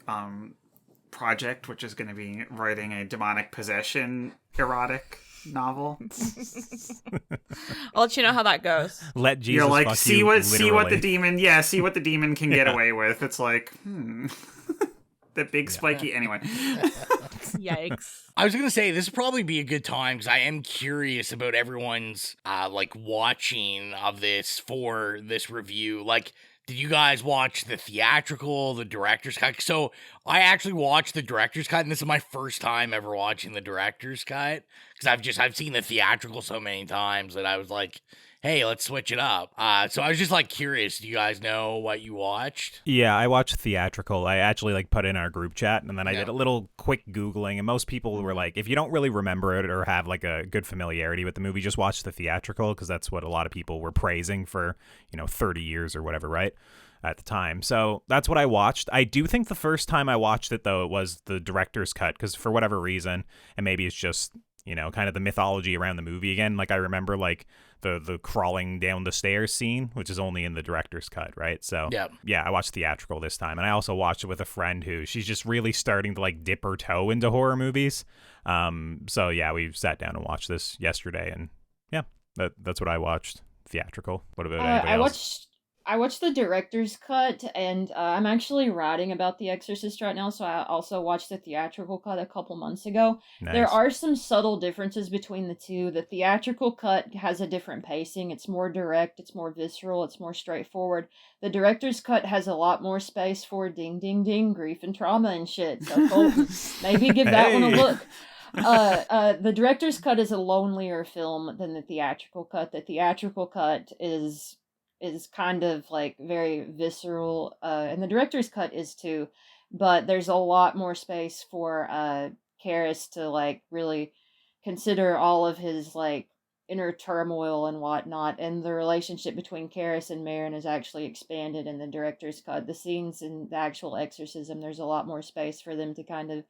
project, which is going to be writing a demonic possession erotic novel. I'll let you know how that goes. Let Jesus. You're like, fuck see you, what literally. see what the demon can get away with. It's like, the big spiky. Anyway. Yikes. I was going to say, this would probably be a good time, because I am curious about everyone's, like, watching of this for this review. Like, did you guys watch the theatrical, the director's cut? So, I actually watched the director's cut, and this is my first time ever watching the director's cut, because I've seen the theatrical so many times that I was like, hey, let's switch it up. So I was just like curious, do you guys know what you watched? Yeah, I watched theatrical. I actually like put in our group chat, and then I did a little quick Googling, and most people were like, if you don't really remember it or have like a good familiarity with the movie, just watch the theatrical, because that's what a lot of people were praising for, you know, 30 years or whatever, right? at the time. So that's what I watched. I do think the first time I watched it, though, it was the director's cut, because for whatever reason, and maybe it's just, you know, kind of the mythology around the movie again. Like, I remember, like, the crawling down the stairs scene, which is only in the director's cut, right? So, yeah, I watched theatrical this time. And I also watched it with a friend who, she's just really starting to, like, dip her toe into horror movies. So, yeah, we sat down and watched this yesterday. And, yeah, that's what I watched. Theatrical. What about anybody else? I watched the director's cut, and I'm actually writing about The Exorcist right now, so I also watched the theatrical cut a couple months ago. Nice. There are some subtle differences between the two. The theatrical cut has a different pacing. It's more direct, it's more visceral, it's more straightforward. The director's cut has a lot more space for ding, ding, ding, grief and trauma and shit. So Colton, maybe give that one a look. The director's cut is a lonelier film than the theatrical cut. The theatrical cut is kind of like very visceral, and the director's cut is too, but there's a lot more space for Karras to like really consider all of his like inner turmoil and whatnot, and the relationship between Karras and Marin is actually expanded in the director's cut. The scenes in the actual exorcism, there's a lot more space for them to kind of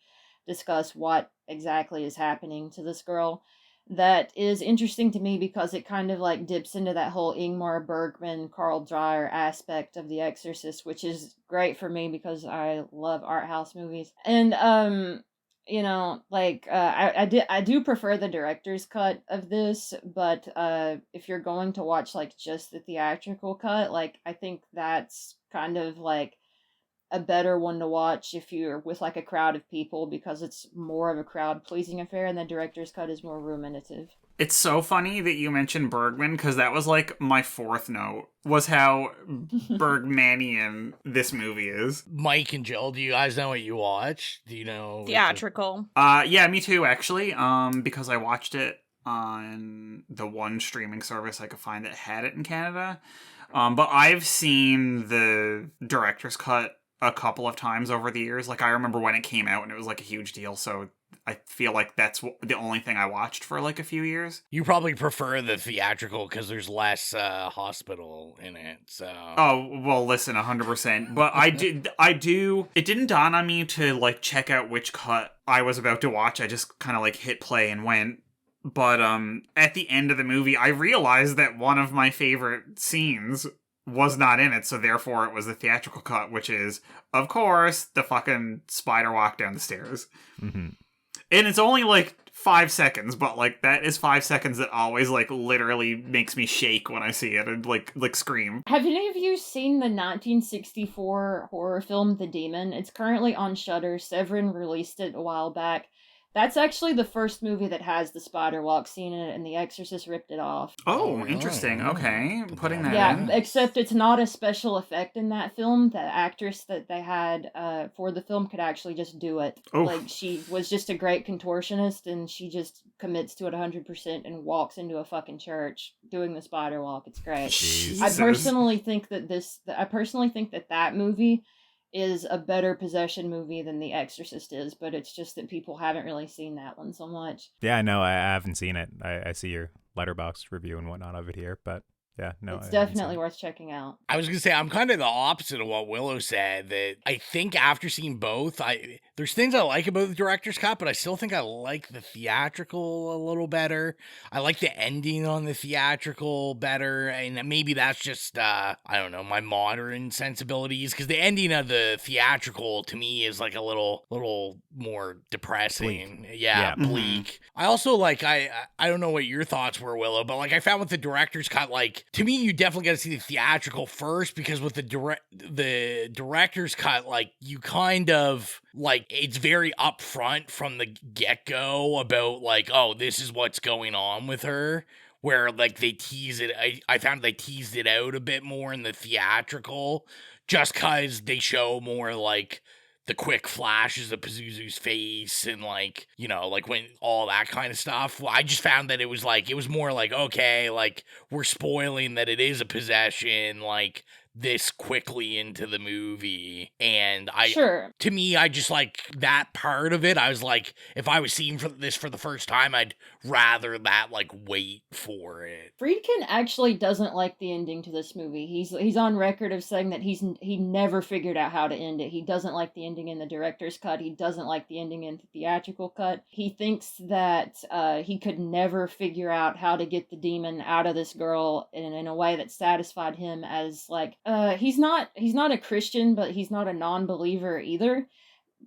discuss what exactly is happening to this girl. That is interesting to me because it kind of like dips into that whole Ingmar Bergman, Carl Dreyer aspect of The Exorcist, which is great for me because I love art house movies. And you know, like I do prefer the director's cut of this, but if you're going to watch like just the theatrical cut, like I think that's kind of like a better one to watch if you're with like a crowd of people, because it's more of a crowd pleasing affair, and the director's cut is more ruminative. It's so funny that you mentioned Bergman, because that was like my fourth note, was how Bergmanian this movie is. Mike and Jill, do you guys know what you watch? Do you know? Theatrical. Yeah, me too, actually. Because I watched it on the one streaming service I could find that had it in Canada. But I've seen the director's cut a couple of times over the years. Like, I remember when it came out and it was like a huge deal, so I feel like that's the only thing I watched for like a few years. You probably prefer the theatrical because there's less hospital in it, so... Oh, well, listen, 100%. But I do... It didn't dawn on me to, like, check out which cut I was about to watch. I just kind of, like, hit play and went. But at the end of the movie, I realized that one of my favorite scenes was not in it, so therefore it was the theatrical cut, which is, of course, the fucking spider walk down the stairs. Mm-hmm. And it's only like 5 seconds, but like that is 5 seconds that always like literally makes me shake when I see it and like scream. Have any of you seen the 1964 horror film The Demon? It's currently on Shudder. Severin released it a while back. That's actually the first movie that has the spider walk scene in it, and The Exorcist ripped it off. Oh, interesting. Okay, putting that in. Yeah, except it's not a special effect in that film. The actress that they had for the film could actually just do it. Oof. Like, she was just a great contortionist, and she just commits to it 100% and walks into a fucking church doing the spider walk. It's great. Jesus. I personally think that that movie is a better possession movie than The Exorcist is, but it's just that people haven't really seen that one so much. Yeah, no, I haven't seen it. I see your Letterboxd review and whatnot of it here, but yeah, no. It's definitely worth checking out. I was going to say, I'm kind of the opposite of what Willow said, that I think after seeing both, there's things I like about the director's cut, but I still think I like the theatrical a little better. I like the ending on the theatrical better, and maybe that's just, I don't know, my modern sensibilities, because the ending of the theatrical, to me, is like a little more depressing. Bleak. Yeah, bleak. Mm-hmm. I also, like, I don't know what your thoughts were, Willow, but, like, I found with the director's cut, like, to me, you definitely got to see the theatrical first, because with the director's cut, like, you kind of, like, it's very upfront from the get-go about, like, oh, this is what's going on with her, where, like, they tease it. I found they teased it out a bit more in the theatrical, just because they show more, like, the quick flashes of Pazuzu's face and, like, you know, like, when all that kind of stuff. Well, I just found that it was more like, okay, like, we're spoiling that it is a possession, like, this quickly into the movie. And to me, I just like that part of it. I was like, if I was seeing this for the first time, I'd rather that like wait for it. Friedkin actually doesn't like the ending to this movie. He's on record of saying that he never figured out how to end it. He doesn't like the ending in the director's cut. He doesn't like the ending in the theatrical cut. He thinks that he could never figure out how to get the demon out of this girl in a way that satisfied him, as like he's not a Christian, but he's not a non-believer either.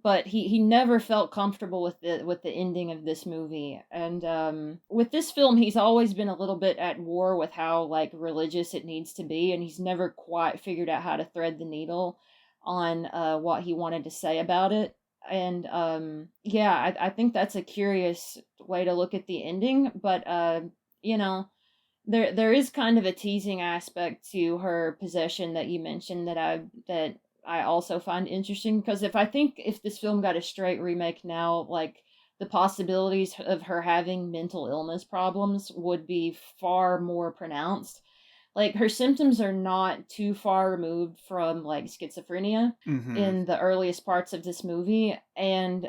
But he never felt comfortable with the ending of this movie. And with this film, he's always been a little bit at war with how like religious it needs to be, and he's never quite figured out how to thread the needle on what he wanted to say about it. And I think that's a curious way to look at the ending. But there is kind of a teasing aspect to her possession that you mentioned that I also find interesting, because if this film got a straight remake now, like the possibilities of her having mental illness problems would be far more pronounced. Like her symptoms are not too far removed from like schizophrenia in the earliest parts of this movie, and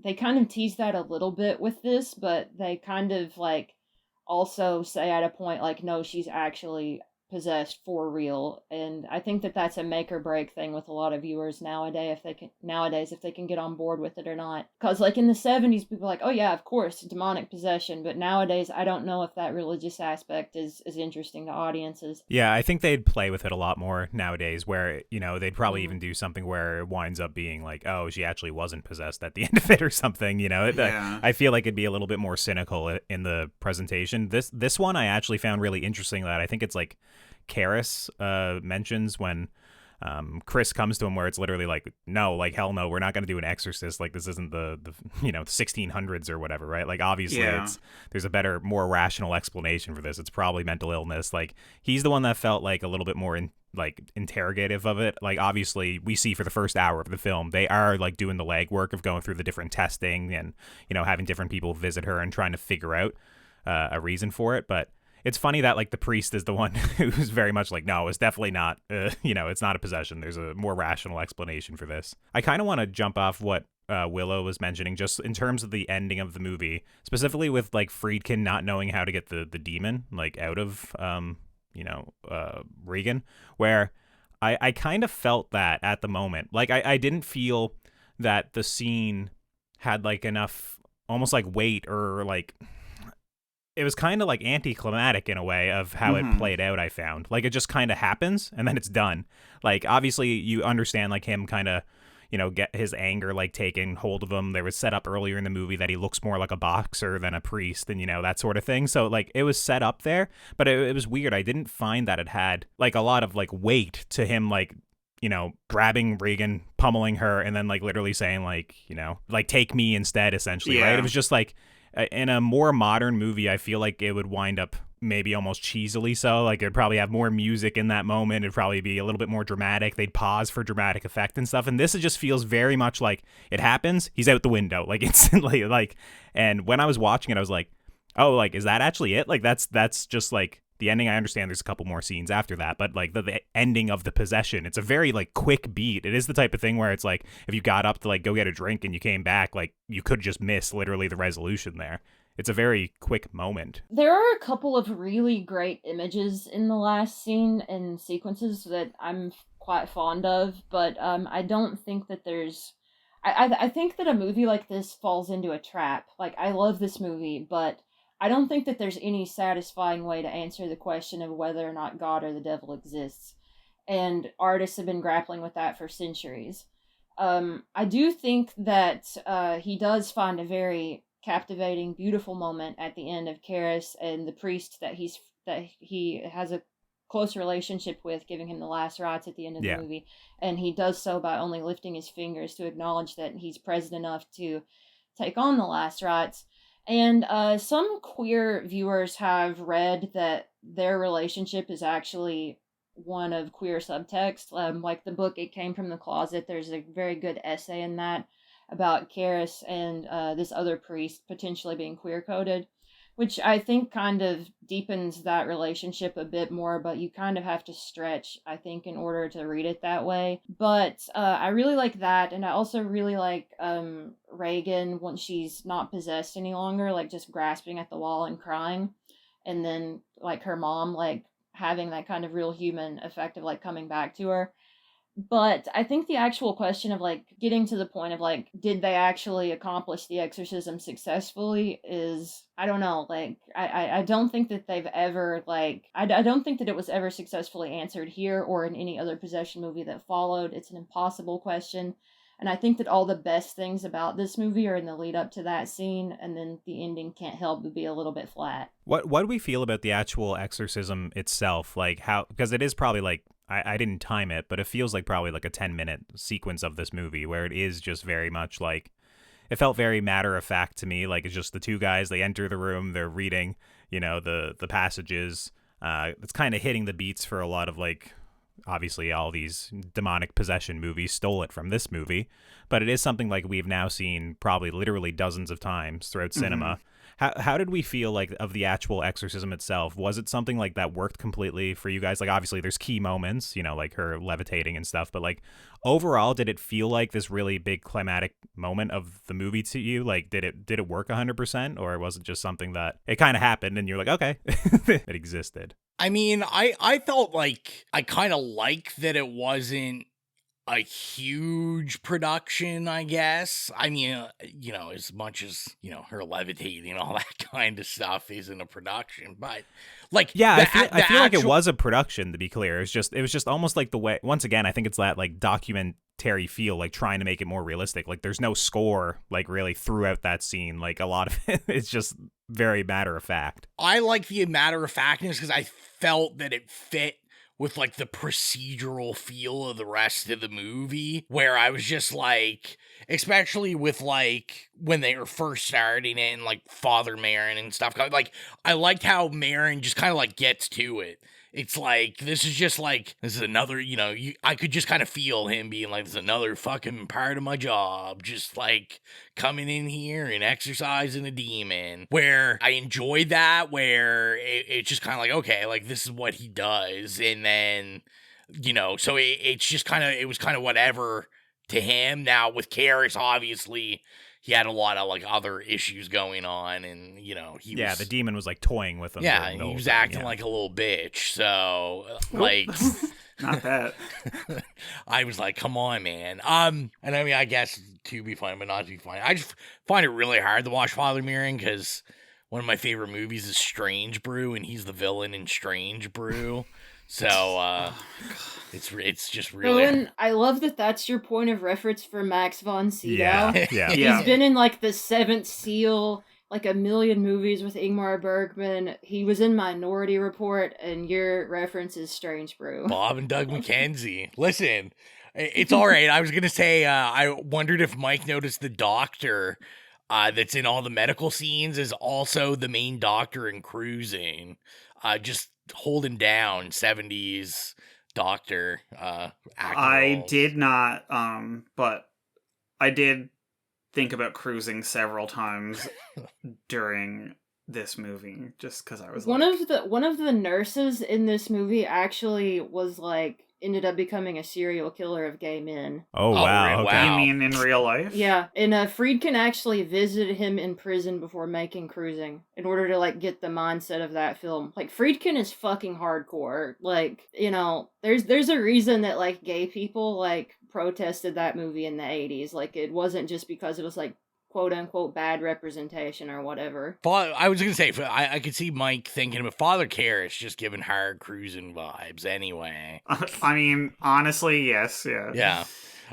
they kind of tease that a little bit with this, but they kind of like also say at a point like, no, she's actually possessed for real. And I think that that's a make or break thing with a lot of viewers nowadays if they can get on board with it or not. Because like in the 70s, people were like, oh yeah, of course, demonic possession. But nowadays, I don't know if that religious aspect is interesting to audiences. Yeah, I think they'd play with it a lot more nowadays, where, you know, they'd probably even do something where it winds up being like, oh, she actually wasn't possessed at the end of it or something, you know. I feel like it'd be a little bit more cynical in the presentation. This one I actually found really interesting, that I think it's like Karis mentions when Chris comes to him, where it's literally like, no, like, hell no, we're not going to do an Exorcist. Like, this isn't the 1600s or whatever, right? Like, obviously there's a better, more rational explanation for this. It's probably mental illness. Like, he's the one that felt like a little bit more interrogative of it. Like, obviously we see for the first hour of the film, they are like doing the legwork of going through the different testing and, you know, having different people visit her and trying to figure out a reason for it. But it's funny that like the priest is the one who's very much like, no, it's definitely not, it's not a possession. There's a more rational explanation for this. I kind of want to jump off what Willow was mentioning, just in terms of the ending of the movie, specifically with like Friedkin not knowing how to get the demon like out of, Regan, where I kind of felt that at the moment. Like I didn't feel that the scene had like enough almost like weight, or like, it was kind of like anticlimactic in a way of how it played out, I found. Like, it just kind of happens and then it's done. Like, obviously you understand like him kind of, get his anger like taking hold of him. There was set up earlier in the movie that he looks more like a boxer than a priest, and that sort of thing. So like it was set up there, but it was weird. I didn't find that it had like a lot of like weight to him, like, grabbing Regan, pummeling her, and then like literally saying like, like, take me instead, essentially, right? It was just like, in a more modern movie, I feel like it would wind up maybe almost cheesily so. Like, it'd probably have more music in that moment. It'd probably be a little bit more dramatic. They'd pause for dramatic effect and stuff. And this just feels very much like it happens, he's out the window, like, instantly. Like, and when I was watching it, I was like, oh, like, is that actually it? Like, that's just like the ending. I understand there's a couple more scenes after that, but like the ending of the possession, it's a very like quick beat. It is the type of thing where it's like, if you got up to like go get a drink and you came back, like you could just miss literally the resolution there. It's a very quick moment. There are a couple of really great images in the last scene and sequences that I'm quite fond of, but I don't think that there's I think that a movie like this falls into a trap. Like, I love this movie, but I don't think that there's any satisfying way to answer the question of whether or not God or the devil exists. And artists have been grappling with that for centuries. I do think that he does find a very captivating, beautiful moment at the end of Karis and the priest that he has a close relationship with, giving him the last rites at the end of the movie. And he does so by only lifting his fingers to acknowledge that he's present enough to take on the last rites. And some queer viewers have read that their relationship is actually one of queer subtext. Like the book It Came From the Closet, there's a very good essay in that about Karis and this other priest potentially being queer-coded, which I think kind of deepens that relationship a bit more, but you kind of have to stretch, I think, in order to read it that way. But I really like that, and I also really like Reagan when she's not possessed any longer, like just grasping at the wall and crying, and then like her mom like having that kind of real human effect of like coming back to her. But I think the actual question of like getting to the point of like, did they actually accomplish the exorcism successfully is, I don't know, like, I don't think that they've ever, like, I don't think that it was ever successfully answered here or in any other possession movie that followed. It's an impossible question. And I think that all the best things about this movie are in the lead up to that scene, and then the ending can't help but be a little bit flat. What do we feel about the actual exorcism itself? Like how, because it is probably like, I didn't time it, but it feels like probably like a 10-minute sequence of this movie where it is just very much like, it felt very matter of fact to me. Like it's just the two guys, they enter the room, they're reading, you know, the passages. It's kind of hitting the beats for a lot of like, obviously all these demonic possession movies stole it from this movie, but it is something like we've now seen probably literally dozens of times throughout cinema. How did we feel like of the actual exorcism itself? Was it something like that worked completely for you guys? Like obviously there's key moments, you know, like her levitating and stuff, but like overall, did it feel like this really big climatic moment of the movie to you? Like did it work 100%, or was it just something that it kind of happened and you're like, okay, it existed? I mean, I felt like I kind of like that it wasn't a huge production, I guess. I mean, you know, as much as, you know, her levitating and all that kind of stuff isn't a production, but like, yeah, I feel like it was a production, to be clear. It was just almost like the way, once again, I think it's that like documentary feel, like trying to make it more realistic. Like there's no score like really throughout that scene. Like a lot of it, it's just very matter of fact. I like the matter of factness because I felt that it fit with like the procedural feel of the rest of the movie, where I was just like, especially with like when they were first starting it and like Father Marin and stuff, like I liked how Marin just kind of like gets to it. It's like, this is another, you know, I could just kind of feel him being like, this is another fucking part of my job, just like coming in here and exercising a demon, where I enjoyed that, where it's just kind of like, okay, like this is what he does. And then, you know, so it was kind of whatever to him. Now with Karis, obviously, he had a lot of like other issues going on, and you know the demon was like toying with him. Yeah, he was acting like a little bitch. So like, not that. I was like, come on, man. And I mean, I guess to be funny, but not to be funny. I just find it really hard to watch Father Marin because one of my favorite movies is Strange Brew, and he's the villain in Strange Brew. So it's just really. Rowan, I love that that's your point of reference for Max von Sydow. Yeah. He's been in like The Seventh Seal, like a million movies with Ingmar Bergman. He was in Minority Report, and your reference is Strange Brew. Bob and Doug McKenzie. Listen, it's all right. I was gonna say I wondered if Mike noticed the doctor that's in all the medical scenes is also the main doctor in Cruising. Just holding down 70s doctor I roles. Did not but I did think about Cruising several times during this movie, just because I was one of the nurses in this movie actually was like ended up becoming a serial killer of gay men. Oh wow. Wow. You mean in real life? Yeah, and Friedkin actually visited him in prison before making Cruising in order to like get the mindset of that film. Like Friedkin is fucking hardcore. Like, you know, there's a reason that like gay people like protested that movie in the 80s. Like it wasn't just because it was like quote unquote bad representation or whatever. I was gonna say, I could see Mike thinking about Father Karras just giving hard Cruising vibes anyway. I mean, honestly, yes, yeah. Yeah.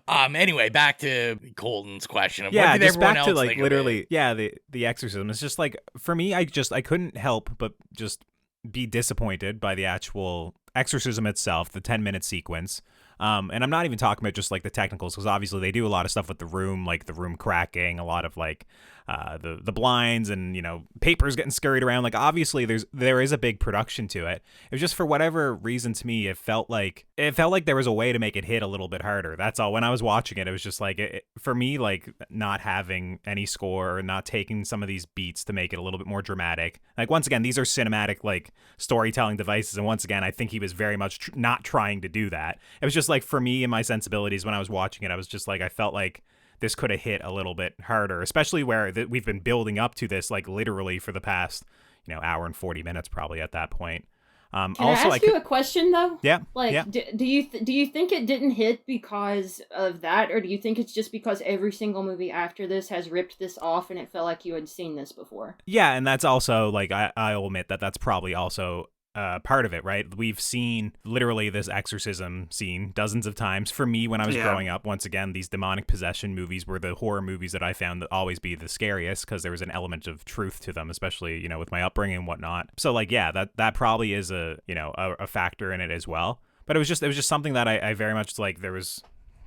Anyway, back to Colton's question of what did just everyone back else to like think of literally, it? the exorcism. It's just like, for me, I couldn't help but just be disappointed by the actual exorcism itself, the 10-minute sequence. And I'm not even talking about just like the technicals, because obviously they do a lot of stuff with the room, like the room cracking, a lot of like the blinds and, you know, papers getting scurried around. Like, obviously there is a big production to it. It was just, for whatever reason, to me, it felt like there was a way to make it hit a little bit harder. That's all. When I was watching it, it was just like, for me, like, not having any score or not taking some of these beats to make it a little bit more dramatic. Like, once again, these are cinematic, like, storytelling devices, and once again, I think he was very much not trying to do that. It was just like, for me and my sensibilities when I was watching it, I was just like, I felt like this could have hit a little bit harder, especially where we've been building up to this, like, literally for the past, you know, hour and 40 minutes probably at that point. Can also, I ask you a question, though? Yeah. Like, yeah. Do you think it didn't hit because of that, or do you think it's just because every single movie after this has ripped this off and it felt like you had seen this before? Yeah, and that's also, like, I'll admit that that's probably also part of it, right? We've seen literally this exorcism scene dozens of times. For me, when I was growing up, once again, these demonic possession movies were the horror movies that I found that always be the scariest, because there was an element of truth to them, especially, you know, with my upbringing and whatnot. So, like, yeah, that probably is a factor in it as well. But it was just something that I very much, like,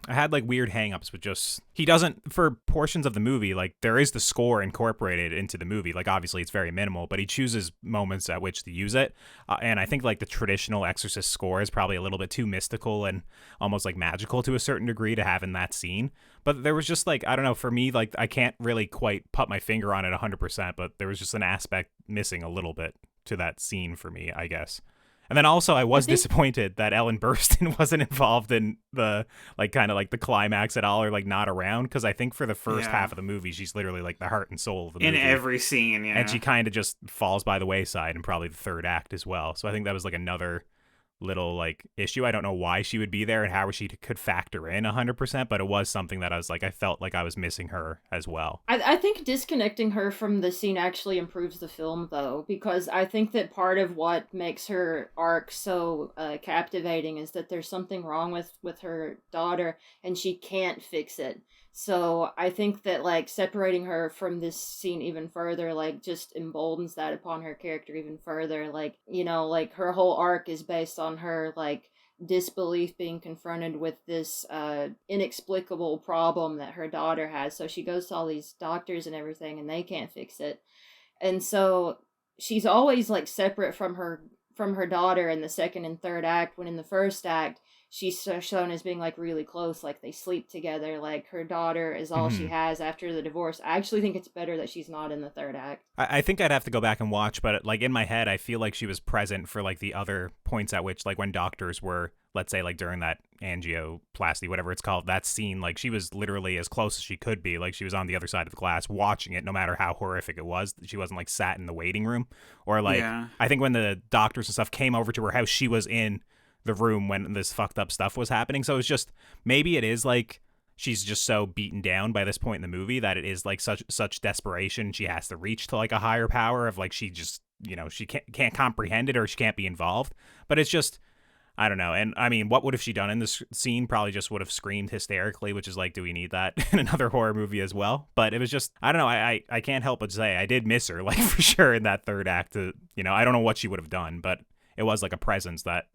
I had, like, weird hangups with just, he doesn't, for portions of the movie, like, there is the score incorporated into the movie. Like, obviously it's very minimal, but he chooses moments at which to use it. And I think, like, the traditional Exorcist score is probably a little bit too mystical and almost, like, magical to a certain degree to have in that scene. But there was just, like, I don't know, for me, like, I can't really quite put my finger on it 100%, but there was just an aspect missing a little bit to that scene for me, I guess. And then also, I was disappointed that Ellen Burstyn wasn't involved in the, like, kind of like the climax at all, or like not around, because I think for the first half of the movie, she's literally like the heart and soul of the movie. In every scene, yeah. And she kind of just falls by the wayside in probably the third act as well. So I think that was like another little, like, issue. I don't know why she would be there and how she could factor in 100%, but it was something that I was like, I felt like I was missing her as well. I think disconnecting her from the scene actually improves the film, though, because I think that part of what makes her arc so captivating is that there's something wrong with her daughter and she can't fix it. So I think that, like, separating her from this scene even further, like, just emboldens that upon her character even further. Like, you know, like, her whole arc is based on her, like, disbelief being confronted with this inexplicable problem that her daughter has. So she goes to all these doctors and everything, and they can't fix it. And so she's always, like, separate from her daughter in the second and third act, when in the first act, she's shown as being, like, really close, like, they sleep together, like, her daughter is all she has after the divorce. I actually think it's better that she's not in the third act. I think I'd have to go back and watch, but, like, in my head, I feel like she was present for, like, the other points at which, like, when doctors were, let's say, like, during that angioplasty, whatever it's called, that scene, like, she was literally as close as she could be. Like, she was on the other side of the glass watching it, no matter how horrific it was. She wasn't, like, sat in the waiting room. Or, like, I think when the doctors and stuff came over to her house, she was in the room when this fucked up stuff was happening. So it's just, maybe it is like she's just so beaten down by this point in the movie that it is like such desperation she has to reach to, like, a higher power of, like, she just, you know, she can't comprehend it, or she can't be involved. But it's just, I don't know. And I mean, what would have she done in this scene? Probably just would have screamed hysterically, which is like, do we need that in another horror movie as well? But it was just, I don't know. I can't help but say I did miss her, like, for sure, in that third act. You know, I don't know what she would have done, but it was like a presence that,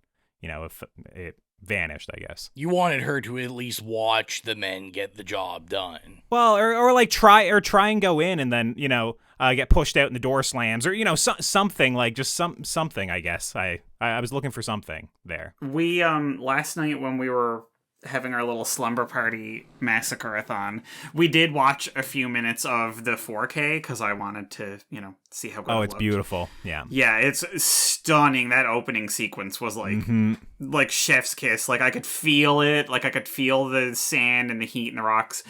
you know, if it vanished, I guess. You wanted her to at least watch the men get the job done. Well, or like try and go in and then, you know, get pushed out and the door slams, or, you know, something like just something, I guess. I was looking for something there. We, last night when we were having our little slumber party massacre-a-thon, we did watch a few minutes of the 4K because I wanted to, you know, see how good it it's looked. Beautiful. Yeah. Yeah, it's stunning. That opening sequence was like, like chef's kiss. Like, I could feel it. Like, I could feel the sand and the heat and the rocks.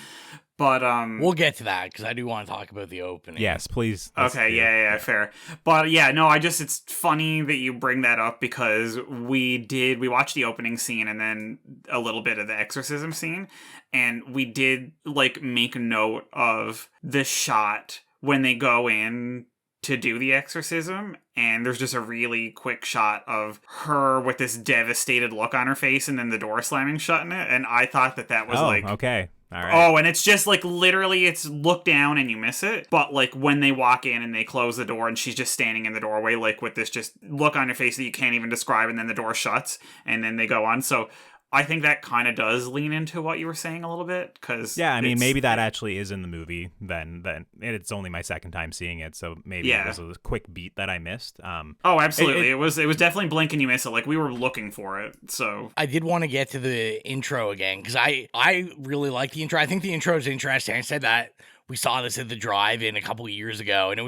But we'll get to that because I do want to talk about the opening. Yes, please. Okay, yeah, fair. But yeah, no, it's funny that you bring that up because we watched the opening scene and then a little bit of the exorcism scene, and we did, like, make note of the shot when they go in to do the exorcism, and there's just a really quick shot of her with this devastated look on her face and then the door slamming shut in it, and I thought that was okay. All right. Oh, and it's just, like, literally, it's look down and you miss it. But, like, when they walk in and they close the door and she's just standing in the doorway, like, with this just look on her face that you can't even describe, and then the door shuts and then they go on. So I think that kind of does lean into what you were saying a little bit, because yeah, I mean, maybe that actually is in the movie. Then it's only my second time seeing it, so maybe it was a quick beat that I missed. Oh, absolutely, it was definitely blink and you miss it. Like, we were looking for it. So I did want to get to the intro again because I really like the intro. I think the intro is interesting. I said that we saw this at the drive-in a couple of years ago, and it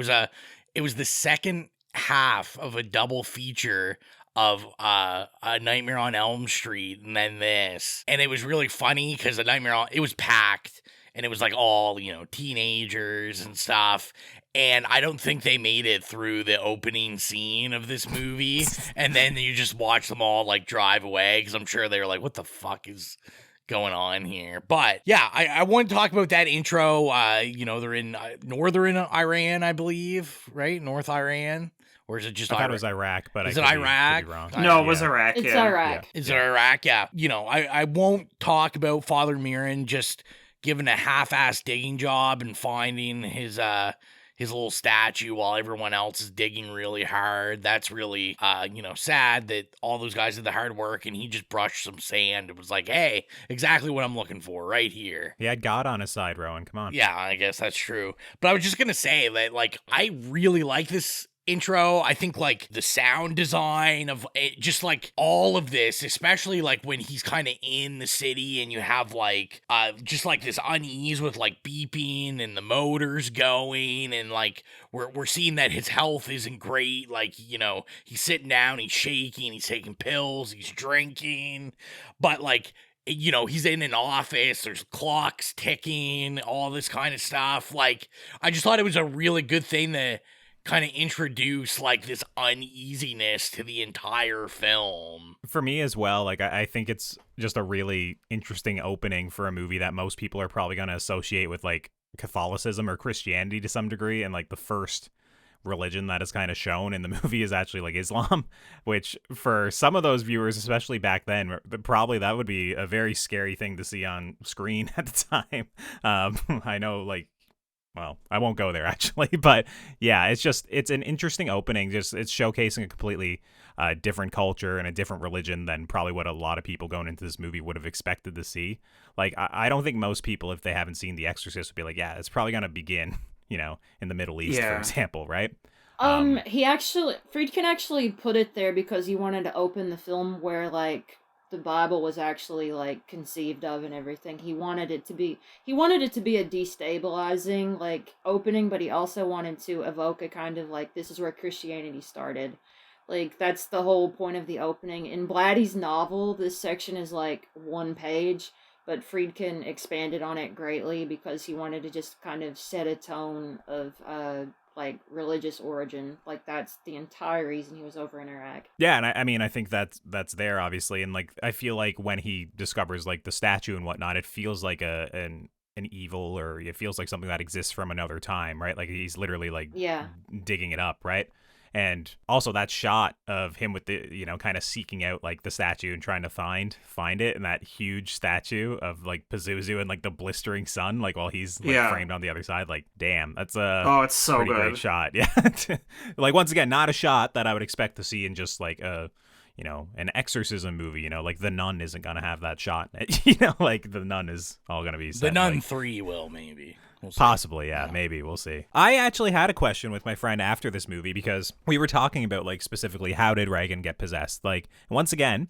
was the second half of a double feature of A Nightmare on Elm Street and then this. And it was really funny because it was packed and it was like all, teenagers and stuff. And I don't think they made it through the opening scene of this movie. And then you just watch them all like drive away because I'm sure they were like, what the fuck is going on here? But yeah, I want to talk about that intro. They're in northern Iran, I believe, right? North Iran. Or is it just I thought it was Iraq, but is it Iraq? Wrong. No, it was Iraq. It's Iraq. Is it Iraq? Yeah. I won't talk about Father Mirren just giving a half-assed digging job and finding his little statue while everyone else is digging really hard. That's really, sad that all those guys did the hard work and he just brushed some sand. It was like, hey, exactly what I'm looking for right here. He had God on his side, Rowan. Come on. Yeah, I guess that's true. But I was just going to say that, like, I really like this intro. I think like the sound design of it, just like all of this, especially like when he's kind of in the city and you have like just like this unease with like beeping and the motors going, and like we're seeing that his health isn't great. Like, he's sitting down, he's shaking, he's taking pills, he's drinking, but like, he's in an office, there's clocks ticking, all this kind of stuff. Like, I just thought it was a really good thing to kind of introduce like this uneasiness to the entire film. For me as well, like I think it's just a really interesting opening for a movie that most people are probably going to associate with like Catholicism or Christianity to some degree, and like the first religion that is kind of shown in the movie is actually like Islam, which for some of those viewers, especially back then, probably that would be a very scary thing to see on screen at the time. I know, like, well, I won't go there actually, but yeah, it's an interesting opening. Just it's showcasing a completely different culture and a different religion than probably what a lot of people going into this movie would have expected to see. Like, I don't think most people, if they haven't seen The Exorcist, would be like, yeah, it's probably going to begin, in the Middle East, for example, right? Friedkin actually put it there because he wanted to open the film where, like, the Bible was actually, like, conceived of and everything. He wanted it to be a destabilizing, like, opening, but he also wanted to evoke a kind of, like, this is where Christianity started. Like, that's the whole point of the opening. In Blatty's novel, this section is, like, one page, but Friedkin expanded on it greatly because he wanted to just kind of set a tone of, like, religious origin. Like, that's the entire reason he was over in Iraq. Yeah, and I mean, I think that's there, obviously, and, like, I feel like when he discovers, like, the statue and whatnot, it feels like an evil, or it feels like something that exists from another time, right? Like, he's literally, like, digging it up, right? And also that shot of him with the, kind of seeking out like the statue and trying to find it, and that huge statue of like Pazuzu and like the blistering sun, like while he's like framed on the other side. Like, damn, that's it's so pretty good. Great shot. Yeah. Like, once again, not a shot that I would expect to see in just like a, an exorcism movie. Like The Nun isn't going to have that shot. Like The Nun is all going to be set, The Nun like, 3 will, maybe. We'll possibly, yeah, maybe. We'll see. I actually had a question with my friend after this movie because we were talking about, like, specifically how did Reagan get possessed? Like, once again,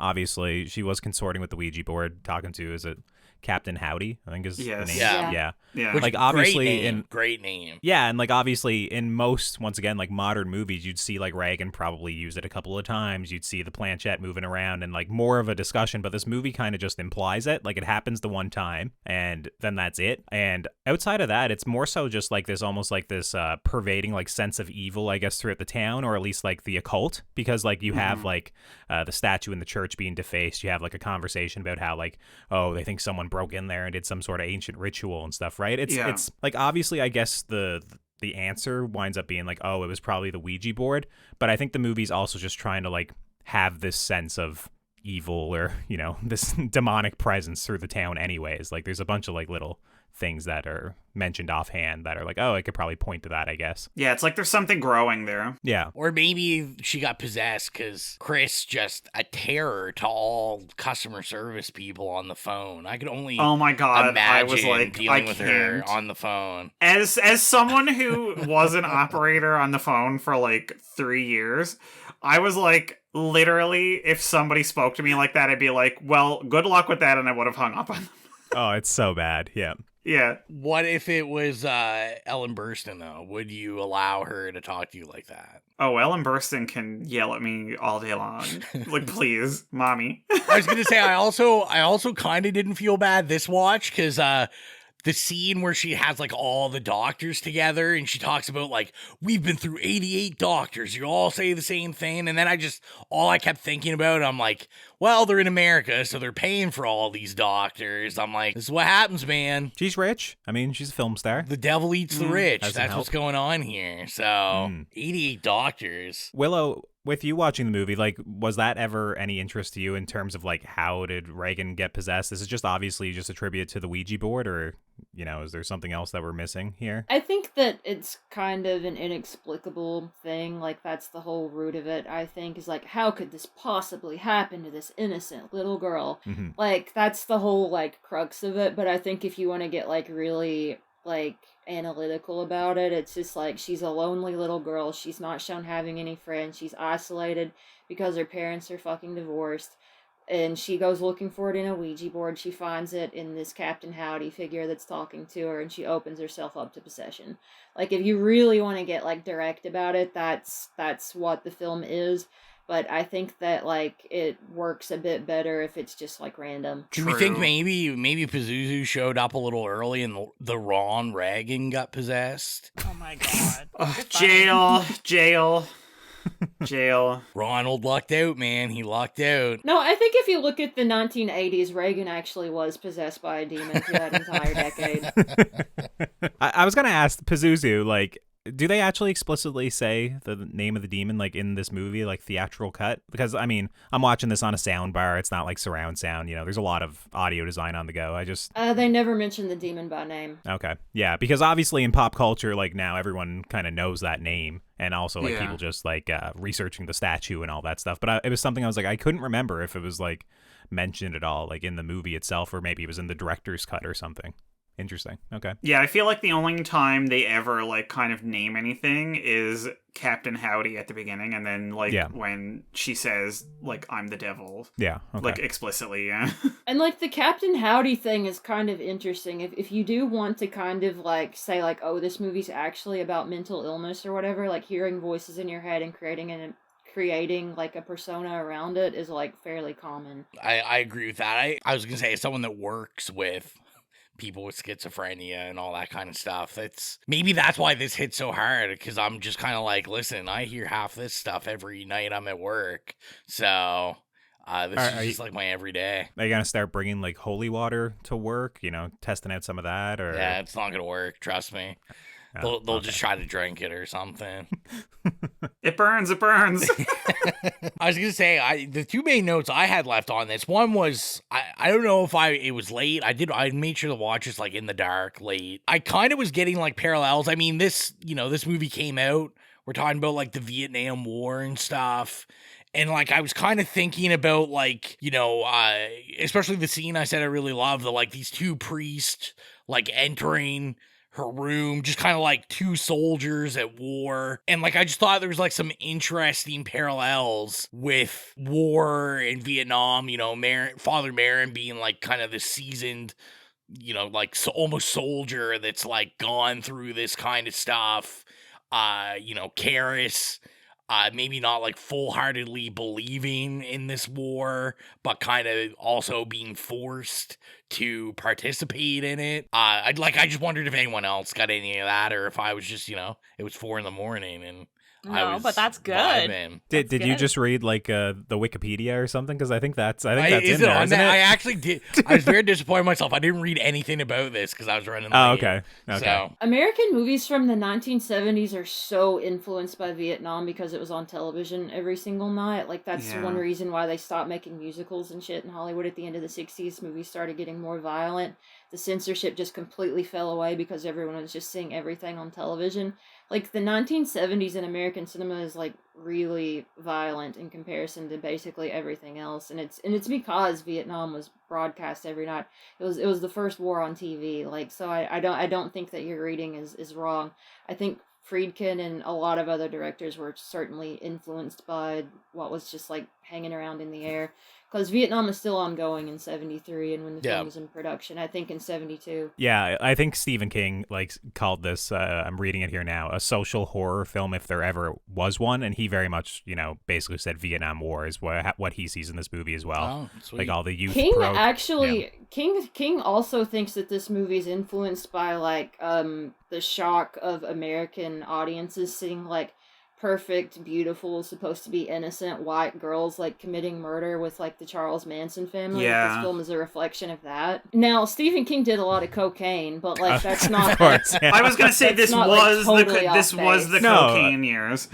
obviously, she was consorting with the Ouija board, talking to, is it Captain Howdy, I think is the name. Yeah. Which, like, obviously great name. Yeah, and like obviously in most, once again, like modern movies, you'd see like Reagan probably use it a couple of times. You'd see the planchette moving around and like more of a discussion, but this movie kind of just implies it. Like, it happens the one time and then that's it. And outside of that, it's more so just like this, almost like this pervading like sense of evil, I guess, throughout the town, or at least like the occult, because like you have like the statue in the church being defaced. You have like a conversation about how like, oh, they think someone broke in there and did some sort of ancient ritual and stuff, right? It's like, obviously, I guess the answer winds up being like, oh, it was probably the Ouija board, but I think the movie's also just trying to like have this sense of evil, or this demonic presence through the town anyways. Like, there's a bunch of like little things that are mentioned offhand that are like, oh, I could probably point to that, I guess. Yeah, it's like there's something growing there. Yeah. Or maybe she got possessed because Chris just a terror to all customer service people on the phone. I could only oh my god, I was like dealing with her on the phone. As someone who was an operator on the phone for like 3 years, I was like, literally, if somebody spoke to me like that, I'd be like, well, good luck with that, and I would have hung up on them. Oh, it's so bad. Yeah. Yeah. What if it was Ellen Burstyn, though? Would you allow her to talk to you like that? Oh, Ellen Burstyn can yell at me all day long. Like, please, mommy. I was gonna say, I also kind of didn't feel bad this watch because the scene where she has like all the doctors together and she talks about like, we've been through 88 doctors, you all say the same thing, and then all I kept thinking about, I'm like, well, they're in America, so they're paying for all these doctors. I'm like, this is what happens, man. She's rich. I mean, she's a film star. The devil eats the rich. Doesn't That's help. what's going on here. So 88 doctors. Willow, with you watching the movie, like, was that ever any interest to you in terms of like, how did Reagan get possessed? This is just obviously just a tribute to the Ouija board, or, you know, is there something else that we're missing here? I think that it's kind of an inexplicable thing. Like, that's the whole root of it, I think, is like, how could this possibly happen to this innocent little girl? Mm-hmm. Like, that's the whole, like, crux of it. But I think if you want to get, like, really, like, analytical about it, it's just like, she's a lonely little girl. She's not shown having any friends. She's isolated because her parents are fucking divorced. And she goes looking for it in a Ouija board. She finds it in this Captain Howdy figure that's talking to her, and she opens herself up to possession. Like, if you really want to get, like, direct about it, that's what the film is. But I think that, like, it works a bit better if it's just, like, random. Do we think maybe Pazuzu showed up a little early and the Ron Reagan got possessed? Oh my god. Jail. Ronald lucked out, man. He lucked out. No, I think if you look at the 1980s, Reagan actually was possessed by a demon for that entire decade. I was going to ask Pazuzu, like, do they actually explicitly say the name of the demon, like, in this movie, like, theatrical cut? Because, I mean, I'm watching this on a sound bar. It's not like surround sound, you know. There's a lot of audio design on the go. They never mentioned the demon by name. Okay. Yeah, because obviously in pop culture, like, now everyone kind of knows that name. And also, like, people just, like, researching the statue and all that stuff. But it was something I was like, I couldn't remember if it was, like, mentioned at all, like, in the movie itself, or maybe it was in the director's cut or something. Interesting. Okay. Yeah, I feel like the only time they ever, like, kind of name anything is Captain Howdy at the beginning, and then, like, when she says, like, I'm the devil. Yeah, okay. Like, explicitly, yeah. And, like, the Captain Howdy thing is kind of interesting. If you do want to kind of, like, say, like, oh, this movie's actually about mental illness or whatever, like, hearing voices in your head and creating like a persona around it is, like, fairly common. I agree with that. I was gonna say, as someone that works with people with schizophrenia and all that kind of stuff, that's why this hits so hard, because I'm just kind of like, listen, I hear half this stuff every night I'm at work, so this is just like my everyday. Are you gonna start bringing, like, holy water to work, you know, testing out some of that? Or yeah, it's not gonna work, trust me. They'll just try to drink it or something. It burns. I was gonna say, the two main notes I had left on this one was, I don't know if it was late. I made sure to watch this, like, in the dark late. I kind of was getting, like, parallels. I mean, this movie came out, we're talking about, like, the Vietnam War and stuff. And, like, I was kind of thinking about, like, you know, especially the scene I said I really love, like, these two priests, like, entering her room, just kind of like two soldiers at war. And, like, I just thought there was, like, some interesting parallels with war in Vietnam, you know, Father Merrin being, like, kind of the seasoned, you know, like, almost soldier that's, like, gone through this kind of stuff. You know, Karis, maybe not, like, full-heartedly believing in this war, but kind of also being forced to participate in it. I just wondered if anyone else got any of that, or if I was just, you know, it was 4 a.m. and but that's good. Vibing. Did you just read, like, the Wikipedia or something? Because I think that's in there, isn't it? I actually did. I was very disappointed in myself. I didn't read anything about this because I was running late. Oh, okay. So. American movies from the 1970s are so influenced by Vietnam because it was on television every single night. Like, that's one reason why they stopped making musicals and shit in Hollywood at the end of the 60s. Movies started getting more violent. the censorship just completely fell away because everyone was just seeing everything on television. Like, the 1970s in American cinema is, like, really violent in comparison to basically everything else. And it's because Vietnam was broadcast every night. It was the first war on TV. Like, so I don't think that your reading is wrong. I think Friedkin and a lot of other directors were certainly influenced by what was just, like, hanging around in the air. Because Vietnam is still ongoing in 73, and when the film was in production, I think in 72. Yeah, I think Stephen King called this, I'm reading it here now, a social horror film if there ever was one, and he very much, basically said Vietnam War is what he sees in this movie as well. Oh, sweet. Like all the youth. King also thinks that this movie is influenced by, like, the shock of American audiences seeing, like, perfect, beautiful, supposed to be innocent white girls, like, committing murder with, like, the Charles Manson family. Yeah. This film is a reflection of that. Now, Stephen King did a lot of cocaine, but, like, that's not... Of course, yeah. I was gonna say this was the cocaine years.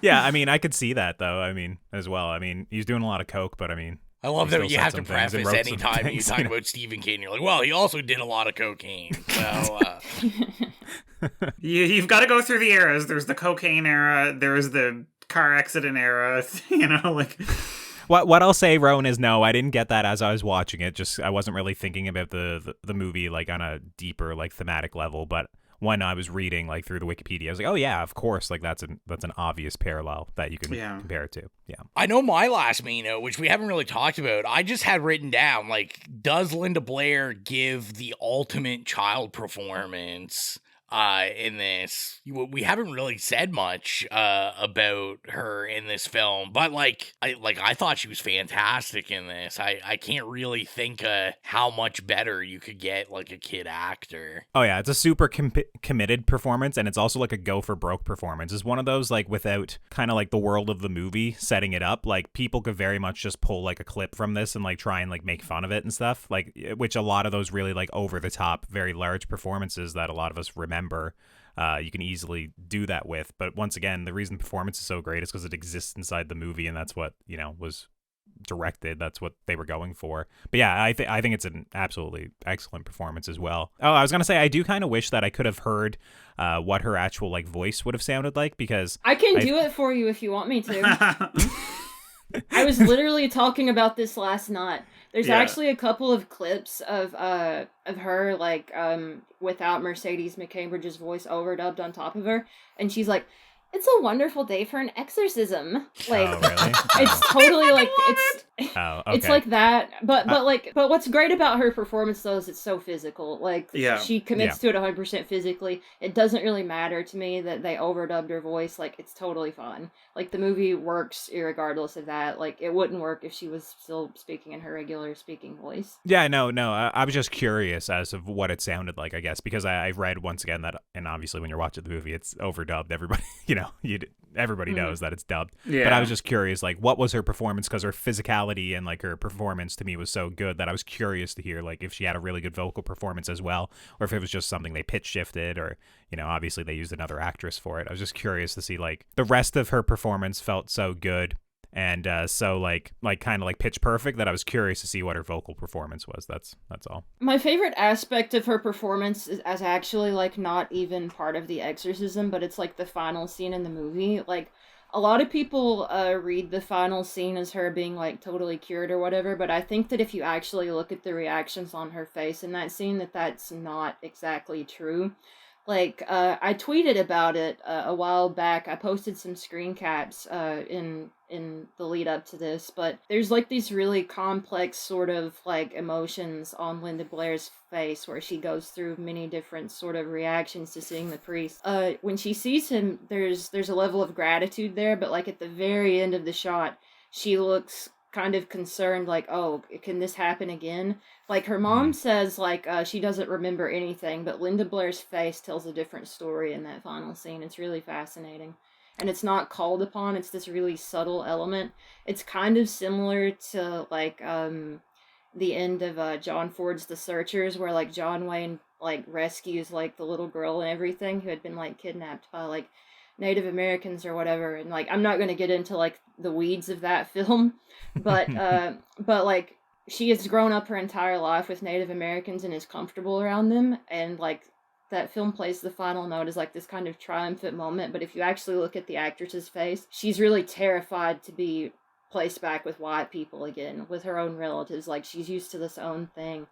Yeah, I mean, I could see that, though, as well. I mean, he's doing a lot of coke, but, I love that you have to preface any time you talk about Stephen King. You're like, well, he also did a lot of cocaine. So, You've got to go through the eras. There's the cocaine era. There's the car accident era. Like... What I'll say, Rowan, is no, I didn't get that as I was watching it. Just I wasn't really thinking about the movie like on a deeper like thematic level. But when I was reading like through the Wikipedia, I was like, oh yeah, of course, like that's an obvious parallel that you can compare it to. Yeah, I know my last main note, which we haven't really talked about. I just had written down, like, does Linda Blair give the ultimate child performance in this? We haven't really said much about her in this film, but I thought she was fantastic in this. I can't really think how much better you could get like a kid actor. Oh yeah, it's a super committed performance, and it's also like a go for broke performance. It's one of those like without kind of like the world of the movie setting it up, like people could very much just pull like a clip from this and like try and like make fun of it and stuff, like which a lot of those really like over the top, very large performances that a lot of us remember. You can easily do that with, but once again, the reason the performance is so great is because it exists inside the movie, and that's what was directed. That's what they were going for. But yeah, I think it's an absolutely excellent performance as well. Oh, I was gonna say I do kind of wish that I could have heard what her actual like voice would have sounded like, because I can do it for you if you want me to. I was literally talking about this last night. There's actually a couple of clips of her like without Mercedes McCambridge's voice overdubbed on top of her, and she's like, "It's a wonderful day for an exorcism." Like, oh, really? It's totally like okay. It's like that. But what's great about her performance though is it's so physical. Like, she commits to it 100% physically. It doesn't really matter to me that they overdubbed her voice. Like, it's totally fine. Like, the movie works irregardless of that. Like, it wouldn't work if she was still speaking in her regular speaking voice. Yeah, no. I was just curious as of what it sounded like, I guess, because I read once again that, and obviously when you're watching the movie, it's overdubbed. Everybody, everybody knows that it's dubbed. Yeah. But I was just curious, like, what was her performance? Because her physicality and like her performance to me was so good that I was curious to hear like if she had a really good vocal performance as well, or if it was just something they pitch shifted, or obviously they used another actress for it. I was just curious to see like the rest of her performance felt so good and so like kind of like pitch perfect that I was curious to see what her vocal performance was. That's all. My favorite aspect of her performance is as actually like not even part of the exorcism, but it's like the final scene in the movie. Like, a lot of people read the final scene as her being like totally cured or whatever, but I think that if you actually look at the reactions on her face in that scene, that's not exactly true. Like, I tweeted about it a while back. I posted some screen caps in the lead up to this, but there's like these really complex sort of like emotions on Linda Blair's face where she goes through many different sort of reactions to seeing the priest. When she sees him, there's a level of gratitude there, but like at the very end of the shot, she looks kind of concerned, like, oh, can this happen again? Like, her mom says, like, she doesn't remember anything, but Linda Blair's face tells a different story in that final scene. It's really fascinating. And it's not called upon, it's this really subtle element. It's kind of similar to, like, the end of John Ford's The Searchers, where, like, John Wayne, like, rescues, like, the little girl and everything who had been, like, kidnapped by, like, Native Americans or whatever. And, like, I'm not going to get into, like, the weeds of that film, but like, she has grown up her entire life with Native Americans and is comfortable around them, and like that film plays the final note as like this kind of triumphant moment, but if you actually look at the actress's face, she's really terrified to be placed back with white people again, with her own relatives. Like, she's used to this own thing.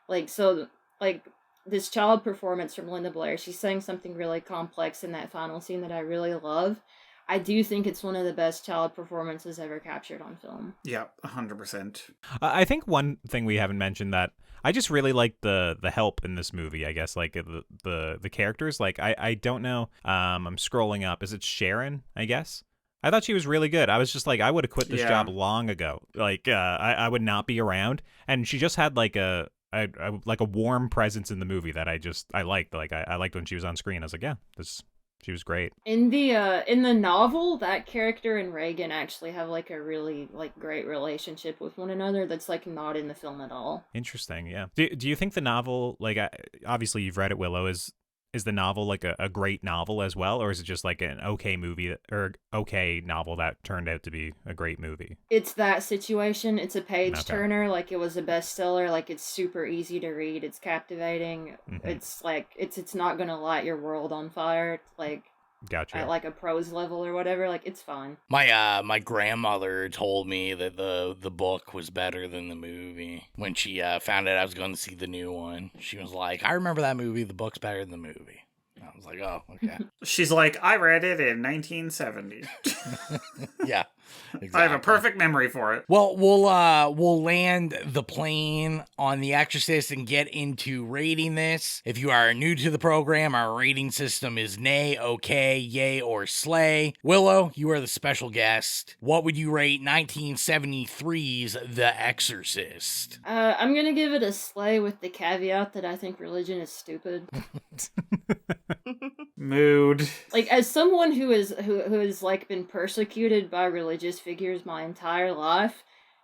Like, so, like, this child performance from Linda Blair, she's saying something really complex in that final scene that I really love. I do think it's one of the best child performances ever captured on film. Yeah, 100%. I think one thing we haven't mentioned that I just really like the help in this movie, I guess, like the characters. Like, I don't know. I'm scrolling up. Is it Sharon, I guess? I thought she was really good. I was just like, I would have quit this job long ago. Like, I would not be around. And she just had like a warm presence in the movie that I liked. Like, I liked when she was on screen. I was like, yeah, she was great. In the novel, that character and Reagan actually have like a really like great relationship with one another that's like not in the film at all. Interesting, yeah. Do you think the novel, like, obviously you've read it, Willow, is the novel like a great novel as well, or is it just like an okay movie or okay novel that turned out to be a great movie? It's that situation. It's a page turner. Like, it was a bestseller. Like, it's super easy to read. It's captivating. Mm-hmm. It's like it's not gonna light your world on fire. Like, gotcha. At like a prose level or whatever. Like, it's fine. My grandmother told me that the book was better than the movie. When she found out I was going to see the new one, she was like, I remember that movie, the book's better than the movie. I was like, oh, okay. She's like, I read it in 1970. Yeah, exactly. I have a perfect memory for it. Well, we'll land the plane on The Exorcist and get into rating this. If you are new to the program, our rating system is nay, okay, yay, or slay. Willow, you are the special guest. What would you rate 1973's The Exorcist? I'm gonna give it a slay with the caveat that I think religion is stupid. Mood. Like, as someone who has like been persecuted by religious figures my entire life,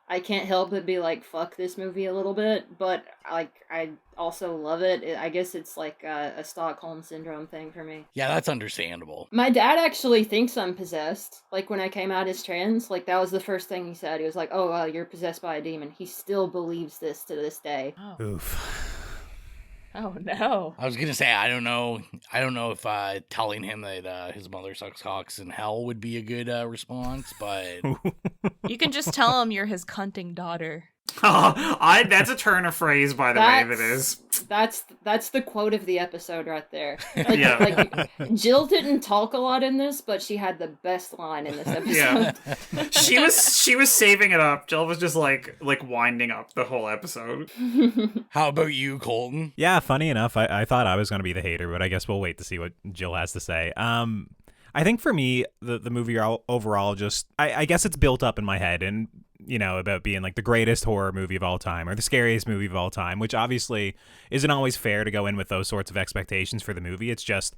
I can't help but be like, fuck this movie a little bit, but like, I also love it. I guess it's like a Stockholm Syndrome thing for me. Yeah, that's understandable. My dad actually thinks I'm possessed. Like, when I came out as trans, like, that was the first thing he said. He was like, oh, you're possessed by a demon. He still believes this to this day. Oh. Oof. Oh no! I was gonna say I don't know if telling him that his mother sucks cocks in hell would be a good response, but you can just tell him you're his cunting daughter. That's a turn of phrase, by the way, that is. That's the quote of the episode right there. Like, yeah. Like, Jill didn't talk a lot in this, but she had the best line in this episode. Yeah. She was saving it up. Jill was just like winding up the whole episode. How about you, Colton? Yeah, funny enough, I thought I was going to be the hater, but I guess we'll wait to see what Jill has to say. I think for me, the movie overall just, I guess it's built up in my head, and you know, about being like the greatest horror movie of all time or the scariest movie of all time, which obviously isn't always fair to go in with those sorts of expectations for the movie. It's just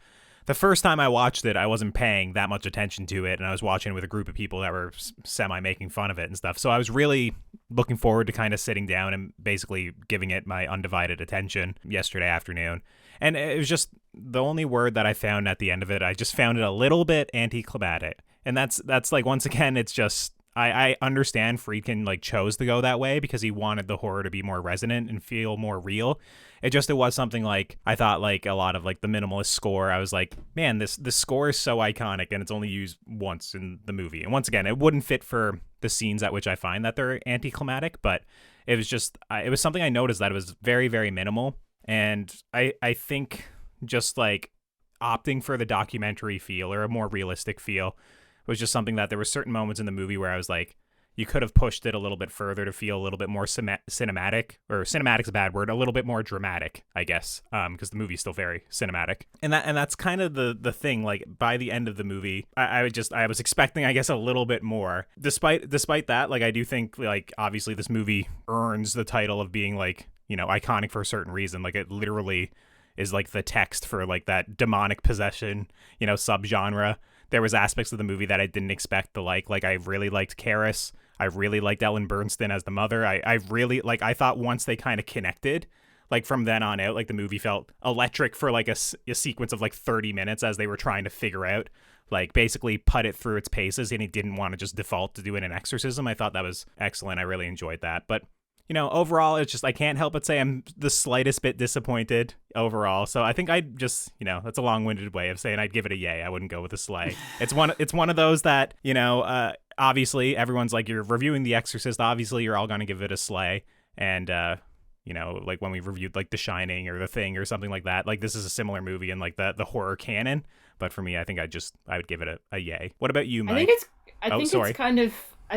the first time I watched it, I wasn't paying that much attention to it, and I was watching it with a group of people that were semi-making fun of it and stuff. So I was really looking forward to kind of sitting down and basically giving it my undivided attention yesterday afternoon. And it was just the only word that I found at the end of it, I just found it a little bit anticlimactic. And that's like, once again, it's just, I understand Friedkin like chose to go that way because he wanted the horror to be more resonant and feel more real. It was something like, I thought like a lot of like the minimalist score, I was like, man, this score is so iconic and it's only used once in the movie. And once again, it wouldn't fit for the scenes at which I find that they're anticlimactic, but it was just, it was something I noticed that it was very, very minimal. And I think just like opting for the documentary feel or a more realistic feel was just something that there were certain moments in the movie where I was like, you could have pushed it a little bit further to feel a little bit more cinematic, or cinematic's a bad word, a little bit more dramatic, I guess, because the movie's still very cinematic. And that's kind of the thing. Like, by the end of the movie, I was expecting, I guess, a little bit more. Despite that, like, I do think, like, obviously this movie earns the title of being, like, you know, iconic for a certain reason. Like, it literally is like the text for like that demonic possession, you know, subgenre. There was aspects of the movie that I didn't expect to like. Like, I really liked Karis. I really liked Ellen Bernstein as the mother. I really, like, I thought once they kind of connected, like, from then on out, like, the movie felt electric for, like, a sequence of, like, 30 minutes as they were trying to figure out, like, basically put it through its paces, and he didn't want to just default to doing an exorcism. I thought that was excellent. I really enjoyed that. But overall, it's just I can't help but say I'm the slightest bit disappointed overall. So I think I'd just, that's a long-winded way of saying I'd give it a yay. I wouldn't go with a slay. It's one of those that, obviously everyone's like, you're reviewing The Exorcist. Obviously, you're all going to give it a slay. And, like when we reviewed like The Shining or The Thing or something like that, like this is a similar movie in like the horror canon. But for me, I think I would give it a yay. What about you, Mike? I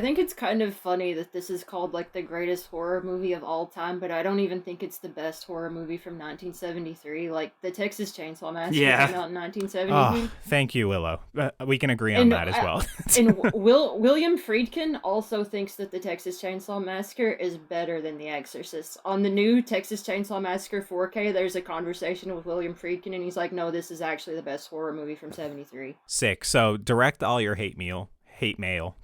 think it's kind of funny that this is called like the greatest horror movie of all time, but I don't even think it's the best horror movie from 1973. Like the Texas Chainsaw Massacre came out in 1973. Oh, thank you, Willow. We can agree on that as well. And William Friedkin also thinks that the Texas Chainsaw Massacre is better than The Exorcist. On the new Texas Chainsaw Massacre 4K, there's a conversation with William Friedkin, and he's like, no, this is actually the best horror movie from 73. Sick. So direct all your hate mail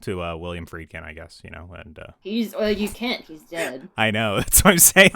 to William Friedkin, I guess, and you can't, he's dead. I know, that's what I'm saying.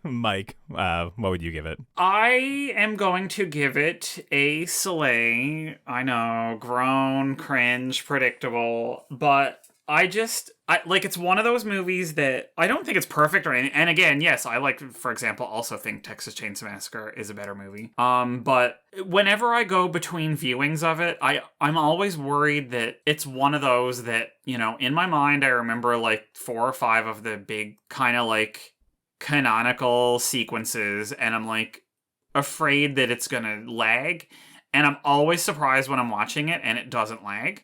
Mike, what would you give it? I am going to give it a slay. I know, groan, cringe, predictable, but it's one of those movies that I don't think it's perfect or anything. And again, yes, I for example, also think Texas Chainsaw Massacre is a better movie. But whenever I go between viewings of it, I'm always worried that it's one of those that, in my mind, I remember like 4 or 5 of the big kind of like canonical sequences, and I'm like afraid that it's gonna lag. And I'm always surprised when I'm watching it and it doesn't lag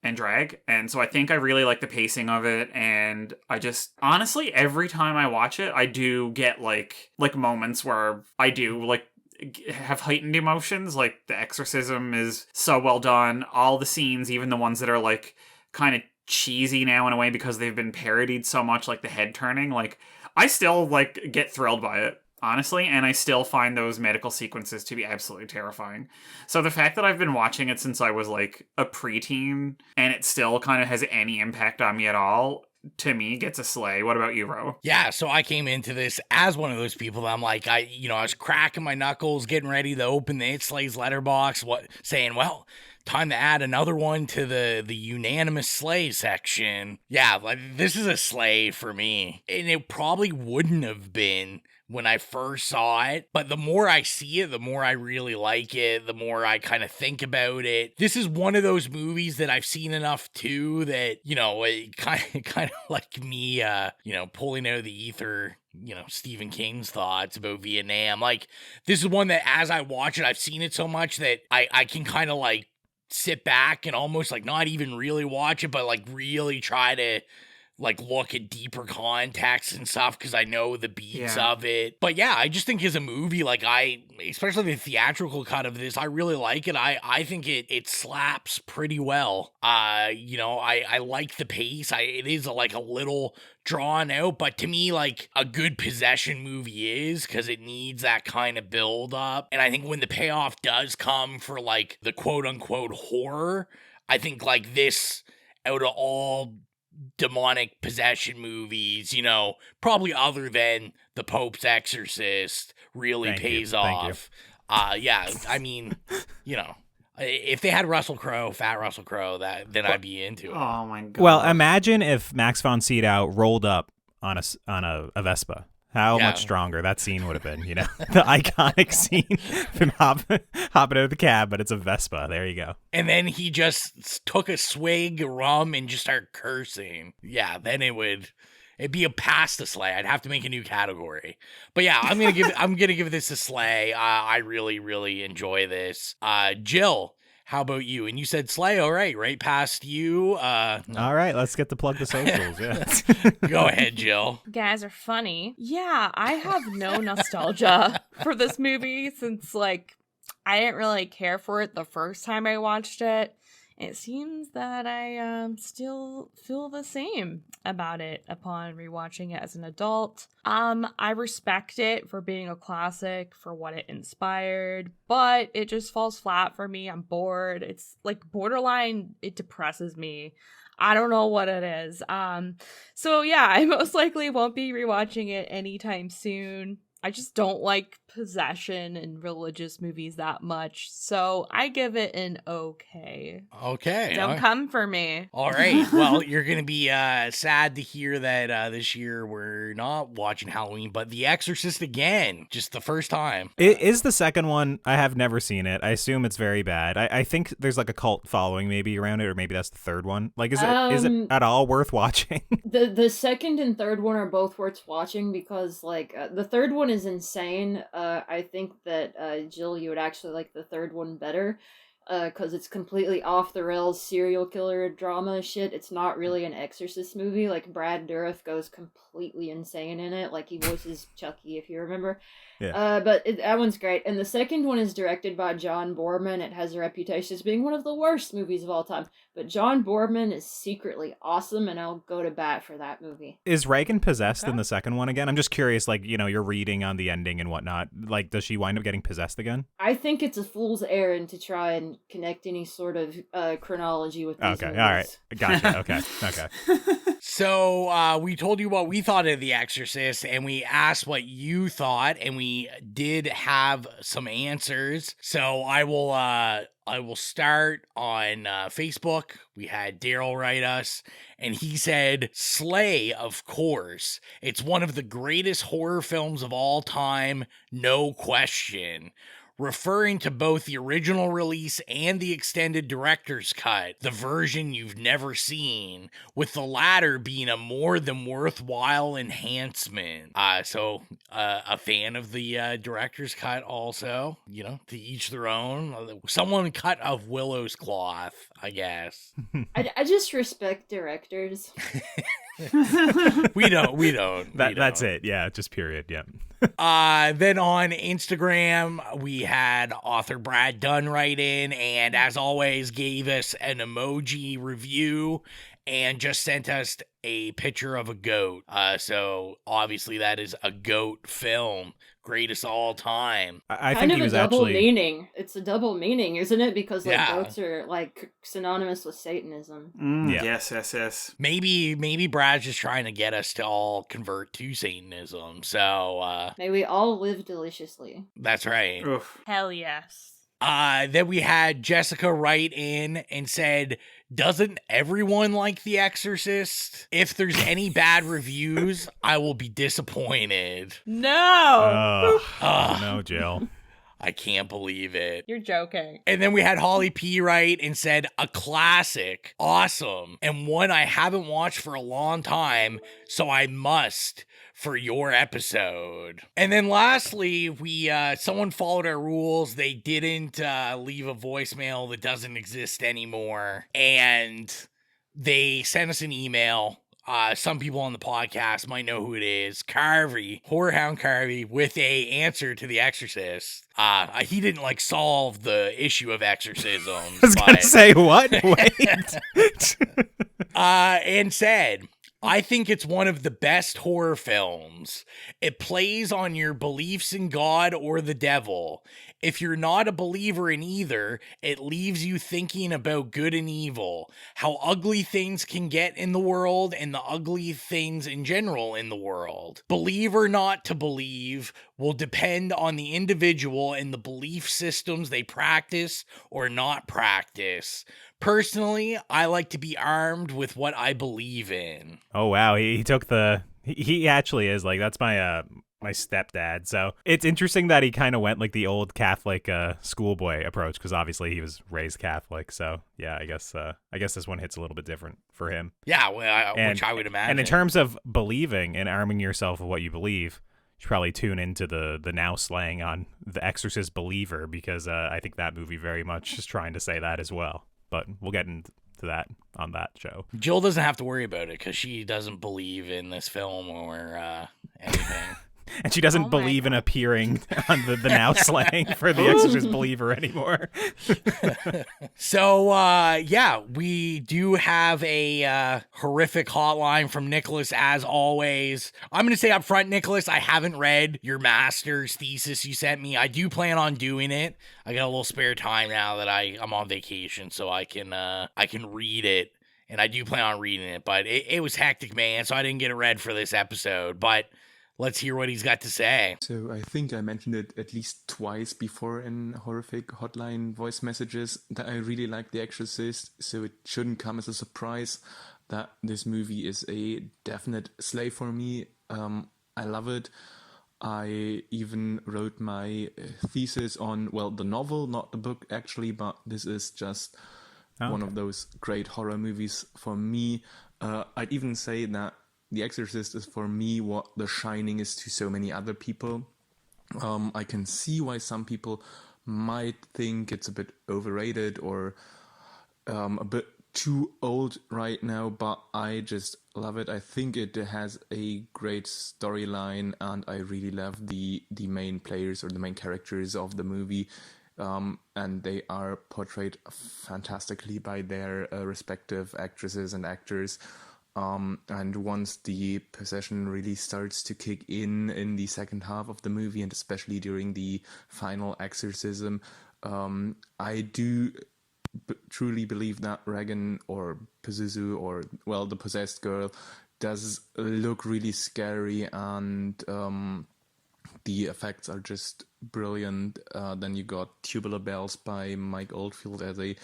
and drag. And so I think I really like the pacing of it, and I just honestly every time I watch it I do get like moments where I do like have heightened emotions. Like the exorcism is so well done, all the scenes, even the ones that are like kind of cheesy now in a way because they've been parodied so much, like the head turning, like I still like get thrilled by it, honestly, and I still find those medical sequences to be absolutely terrifying. So the fact that I've been watching it since I was like a preteen and it still kind of has any impact on me at all, to me, gets a slay. What about you, Ro? Yeah, so I came into this as one of those people that I'm like, I was cracking my knuckles, getting ready to open the It Slays letterbox, saying, well, time to add another one to the unanimous slay section. Yeah, like this is a slay for me. And it probably wouldn't have been when I first saw it, but the more I see it, the more I really like it, the more I kind of think about it. This is one of those movies that I've seen enough too that, it kind of like me, pulling out of the ether, Stephen King's thoughts about Vietnam. Like, this is one that as I watch it, I've seen it so much that I can kind of like sit back and almost like not even really watch it, but like really try to like look at deeper context and stuff because I know the beats of it. But yeah, I just think as a movie, like especially the theatrical cut of this, I really like it. I think it slaps pretty well. I like the pace. It is like a little drawn out, but to me, like a good possession movie is, because it needs that kind of build up. And I think when the payoff does come for like the quote unquote horror, I think like this, out of all demonic possession movies, probably other than the Pope's Exorcist, really pays off. Yeah, I mean, if they had fat Russell Crowe, then I'd be into it. Oh my god. Well, imagine if Max von Sydow rolled up on a Vespa. How much stronger that scene would have been, the iconic scene of him hopping out of the cab, but it's a Vespa. There you go. And then he just took a swig of rum and just started cursing. Yeah, then it'd be a pasta slay. I'd have to make a new category. But yeah, I'm gonna give this a slay. I really, really enjoy this. Jill, how about you? And you said slay, all right past you. All right, let's get to plug the socials. Yeah. Go ahead, Jill. You guys are funny. Yeah, I have no nostalgia for this movie since, like, I didn't really care for it the first time I watched it. It seems that I still feel the same about it upon rewatching it as an adult. I respect it for being a classic, for what it inspired, but it just falls flat for me. I'm bored. It's like borderline, it depresses me. I don't know what it is. So yeah, I most likely won't be rewatching it anytime soon. I just don't like possession in religious movies that much, so I give it an okay. Okay. Don't come for me. All right. Well, you're going to be sad to hear that this year we're not watching Halloween, but The Exorcist again, just the first time. It is the second one. I have never seen it. I assume it's very bad. I think there's like a cult following maybe around it, or maybe that's the third one. Like, is it at all worth watching? The second and third one are both worth watching because, like, the third one is insane. I think that, Jill, you would actually like the third one better. Because it's completely off the rails serial killer drama shit. It's not really an Exorcist movie. Like, Brad Dourif goes completely insane in it. Like, he voices Chucky, if you remember. Yeah. But that one's great. And the second one is directed by John Boorman. It has a reputation as being one of the worst movies of all time. But John Boorman is secretly awesome, and I'll go to bat for that movie. Is Reagan possessed in the second one again? I'm just curious, like, you know, you're reading on the ending and whatnot. Like, does she wind up getting possessed again? I think it's a fool's errand to try and connect any sort of chronology with these movies. All right. Gotcha. Okay. So we told you what we thought of The Exorcist, and we asked what you thought, and we did have some answers. So I will start on Facebook. We had Daryl write us, and he said, Slay, of course. It's one of the greatest horror films of all time, no question. Referring to both the original release and the extended director's cut, the version you've never seen, with the latter being a more than worthwhile enhancement. So a fan of the director's cut also, you know, to each their own. Someone cut of Willow's cloth, I guess. I just respect directors. We don't. That's it. Yeah, just period. Yeah. Then on Instagram, we had author Brad Dunn write in, and as always, gave us an emoji review and just sent us a picture of a goat. So obviously that is a goat film. Greatest all time. I think he was double actually meaning. It's a double meaning, isn't it? Because like goats are like synonymous with Satanism. Yes. Maybe Brad's just trying to get us to all convert to Satanism. So may we all live deliciously. That's right. Oof. Hell yes. Then we had Jessica write in and said, doesn't everyone like The Exorcist? If there's any bad reviews, I will be disappointed. No! No, Jill. I can't believe it. You're joking. And then we had Holly P. write and said, a classic, awesome, and one I haven't watched for a long time, so I must for your episode. And then lastly, we someone followed our rules. They didn't leave a voicemail that doesn't exist anymore, and they sent us an email. Some people on the podcast might know who it is. Carvey, Horrorhound Carvey, with a answer to The Exorcist. He didn't like solve the issue of exorcism. I was gonna say what? Wait. And said, I think it's one of the best horror films. It plays on your beliefs in God or the devil. If you're not a believer in either, it leaves you thinking about good and evil, how ugly things can get in the world, and the ugly things in general in the world. Believe or not to believe will depend on the individual and the belief systems they practice or not practice. Personally, I like to be armed with what I believe in. Oh, wow. He took he actually is like, that's my stepdad. So it's interesting that he kind of went like the old Catholic schoolboy approach, because obviously he was raised Catholic. So yeah, I guess this one hits a little bit different for him. Yeah, which I would imagine. And in terms of believing and arming yourself with what you believe, you should probably tune into the now slang on The Exorcist Believer, because I think that movie very much is trying to say that as well. But we'll get into that on that show. Jill doesn't have to worry about it because she doesn't believe in this film or anything. And she doesn't believe in appearing on the now slang for The Exorcist Believer anymore. So, we do have a horrific hotline from Nicholas, as always. I'm going to say up front, Nicholas, I haven't read your master's thesis you sent me. I do plan on doing it. I got a little spare time now that I'm on vacation, so I can read it. And I do plan on reading it, but it was hectic, man, so I didn't get it read for this episode. But Let's hear what he's got to say. So I think I mentioned it at least twice before in horrific hotline voice messages that I really like The Exorcist, so it shouldn't come as a surprise that this movie is a definite slay for me. I love it. I even wrote my thesis on, well, the novel, not the book actually, but this is just one of those great horror movies for me. I'd even say that The Exorcist is for me what The Shining is to so many other people. I can see why some people might think it's a bit overrated or a bit too old right now, but I just love it. I think it has a great storyline, and I really love the main players or the main characters of the movie, and they are portrayed fantastically by their respective actresses and actors. And once the possession really starts to kick in the second half of the movie, and especially during the final exorcism, I do truly believe that Regan or Pazuzu or, well, the possessed girl does look really scary, and the effects are just brilliant. Then you got Tubular Bells by Mike Oldfield as a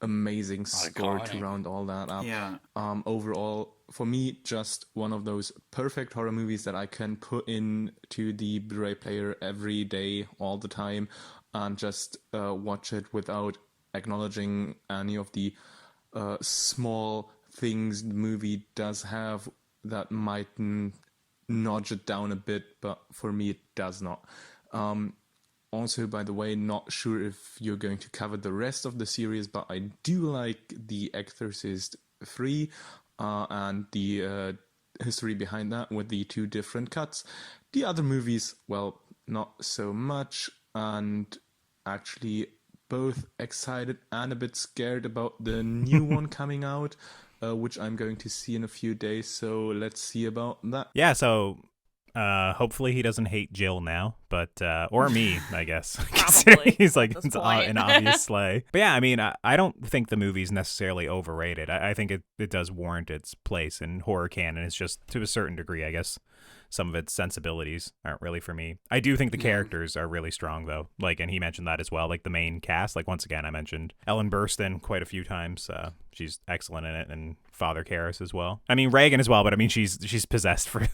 amazing score to round all that up. Yeah. Overall, for me, just one of those perfect horror movies that I can put into the Blu-ray player every day, all the time, and just watch it without acknowledging any of the small things the movie does have that might nudge it down a bit, but for me it does not. Also, by the way, not sure if you're going to cover the rest of the series, but I do like The Exorcist 3 and the history behind that with the 2 different cuts. The other movies, well, not so much, and actually both excited and a bit scared about the new one coming out, which I'm going to see in a few days, so let's see about that. Yeah, so hopefully he doesn't hate Jill now, but or me, I guess. Probably. He's like, it's an obvious slay. But yeah, I mean, I don't think the movie's necessarily overrated. I think it does warrant its place in horror canon. It's just, to a certain degree, I guess, some of its sensibilities aren't really for me. I do think the characters are really strong, though. Like, and he mentioned that as well. Like, the main cast, like, once again, I mentioned Ellen Burstyn quite a few times. She's excellent in it, and Father Karras as well. I mean, Reagan as well, but I mean, she's possessed for,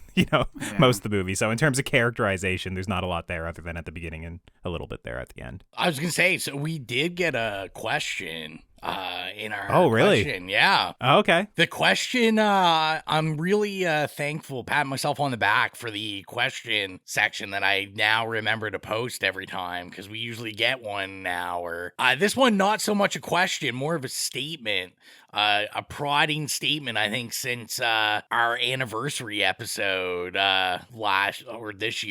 most of the movie. So in terms of characterization, there's not a lot there other than at the beginning and a little bit there at the end. I was going to say, so we did get a question in our really? question. Yeah. Oh, okay. The question, I'm really thankful, patting myself on the back for the question section that I now remember to post every time, because we usually get one now. Or this one, not so much a question, more of a statement. A prodding statement, I think, since our anniversary episode earlier this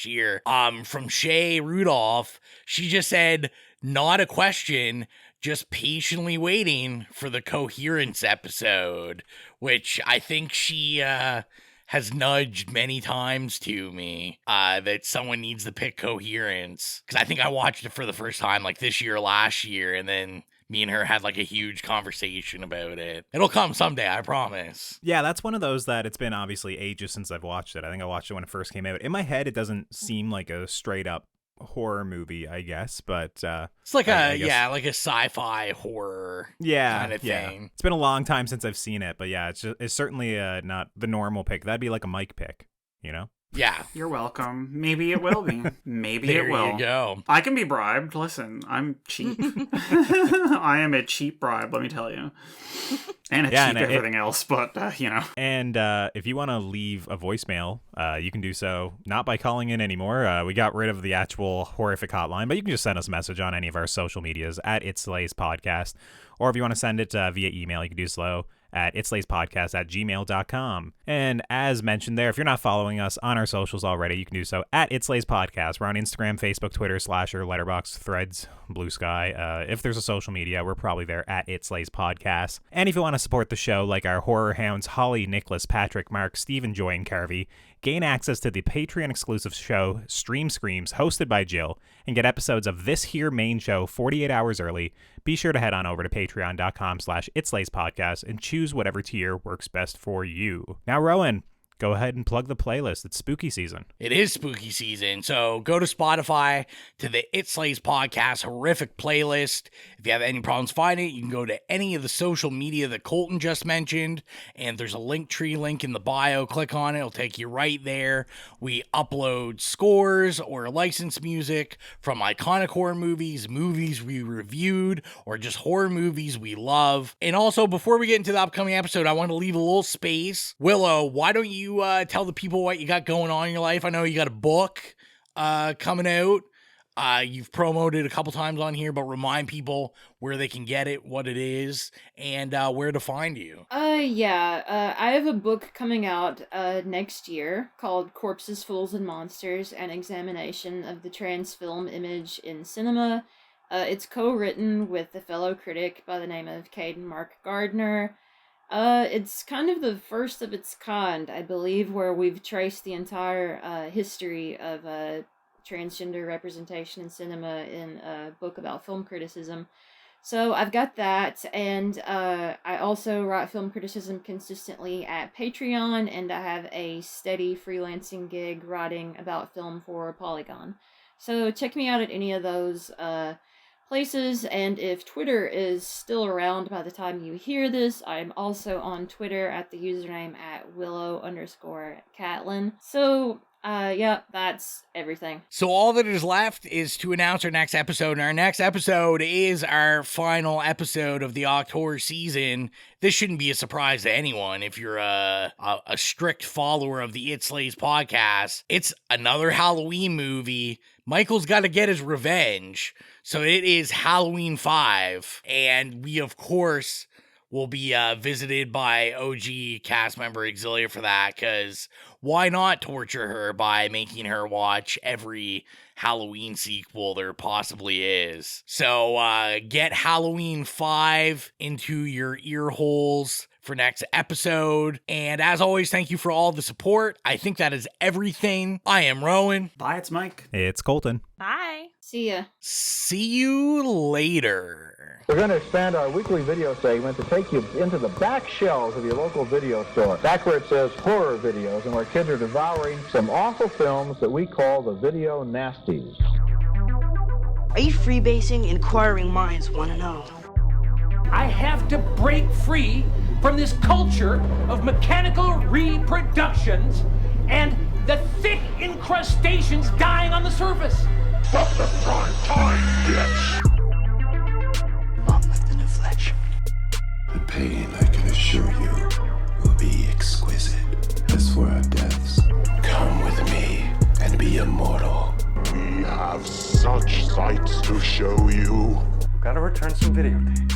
year, from Shay Rudolph. She just said, not a question, just patiently waiting for the coherence episode, which I think she has nudged many times to me, that someone needs to pick coherence. Because I think I watched it for the first time like this year, last year, and then me and her had like a huge conversation about it. It'll come someday, I promise. Yeah, that's one of those that it's been obviously ages since I've watched it. I think I watched it when it first came out. In my head, it doesn't seem like a straight up horror movie, I guess, but it's like like a sci-fi horror kind of thing. It's been a long time since I've seen it, but yeah, it's certainly not the normal pick. That'd be like a Mike pick, Yeah. You're welcome. Maybe it will be. Maybe it will. There you go. I can be bribed. Listen, I'm cheap. I am a cheap bribe, let me tell you. And cheap everything else, but, And if you want to leave a voicemail, you can do so not by calling in anymore. We got rid of the actual horrific hotline, but you can just send us a message on any of our social medias at It Slays Podcast. Or if you want to send it via email, you can do so at itslayspodcast@gmail.com. And as mentioned there, if you're not following us on our socials already, you can do so at itslayspodcast. We're on Instagram, Facebook, Twitter, Slasher, Letterboxd, Threads, Blue Sky. If there's a social media, we're probably there at itslayspodcast. And if you want to support the show, like our horror hounds Holly, Nicholas, Patrick, Mark, Stephen, Joy, and Carvey, gain access to the Patreon-exclusive show Stream Screams, hosted by Jill, and get episodes of this here main show 48 hours early, be sure to head on over to patreon.com/itslayspodcast and choose whatever tier works best for you. Now, Rowan, go ahead and plug the playlist. It's spooky season. It is spooky season, so go to Spotify to the It Slays Podcast Horrific playlist. If you have any problems finding it, you can go to any of the social media that Colton just mentioned, and there's a Linktree link in the bio. Click on it. It'll take you right there. We upload scores or licensed music from iconic horror movies, movies we reviewed, or just horror movies we love. And also, before we get into the upcoming episode, I want to leave a little space. Willow, why don't you tell the people what you got going on in your life? I know you got a book coming out. You've promoted a couple times on here, but remind people where they can get it, what it is, and where to find you. I have a book coming out next year called Corpses, Fools, and Monsters, an examination of the trans film image in cinema. It's co-written with a fellow critic by the name of Caden Mark Gardner. It's kind of the first of its kind, I believe, where we've traced the entire history of transgender representation in cinema in a book about film criticism. So I've got that, and I also write film criticism consistently at Patreon, and I have a steady freelancing gig writing about film for Polygon. So check me out at any of those places, and if Twitter is still around by the time you hear this, I'm also on Twitter at the username at Willow_Catelyn. So that's everything. So all that is left is to announce our next episode, and our next episode is our final episode of the October season. This shouldn't be a surprise to anyone if you're a strict follower of the It Slays podcast. It's another Halloween movie. Michael's got to get his revenge, so it is Halloween 5, and we, of course, will be visited by OG cast member Exilia for that, because why not torture her by making her watch every Halloween sequel there possibly is? So get Halloween 5 into your ear holes for next episode. And as always, thank you for all the support. I think that is everything. I am Rowan. Bye, it's Mike. It's Colton. Bye. See ya. See you later. We're going to expand our weekly video segment to take you into the back shelves of your local video store. Back where it says horror videos and where kids are devouring some awful films that we call the video nasties. Are you freebasing? Inquiring minds want to know. I have to break free from this culture of mechanical reproductions and the thick incrustations dying on the surface. But the prime time gets. Mom with the new fletch. The pain, I can assure you, will be exquisite. As for our deaths, come with me and be immortal. We have such sights to show you. Gotta return some videotapes.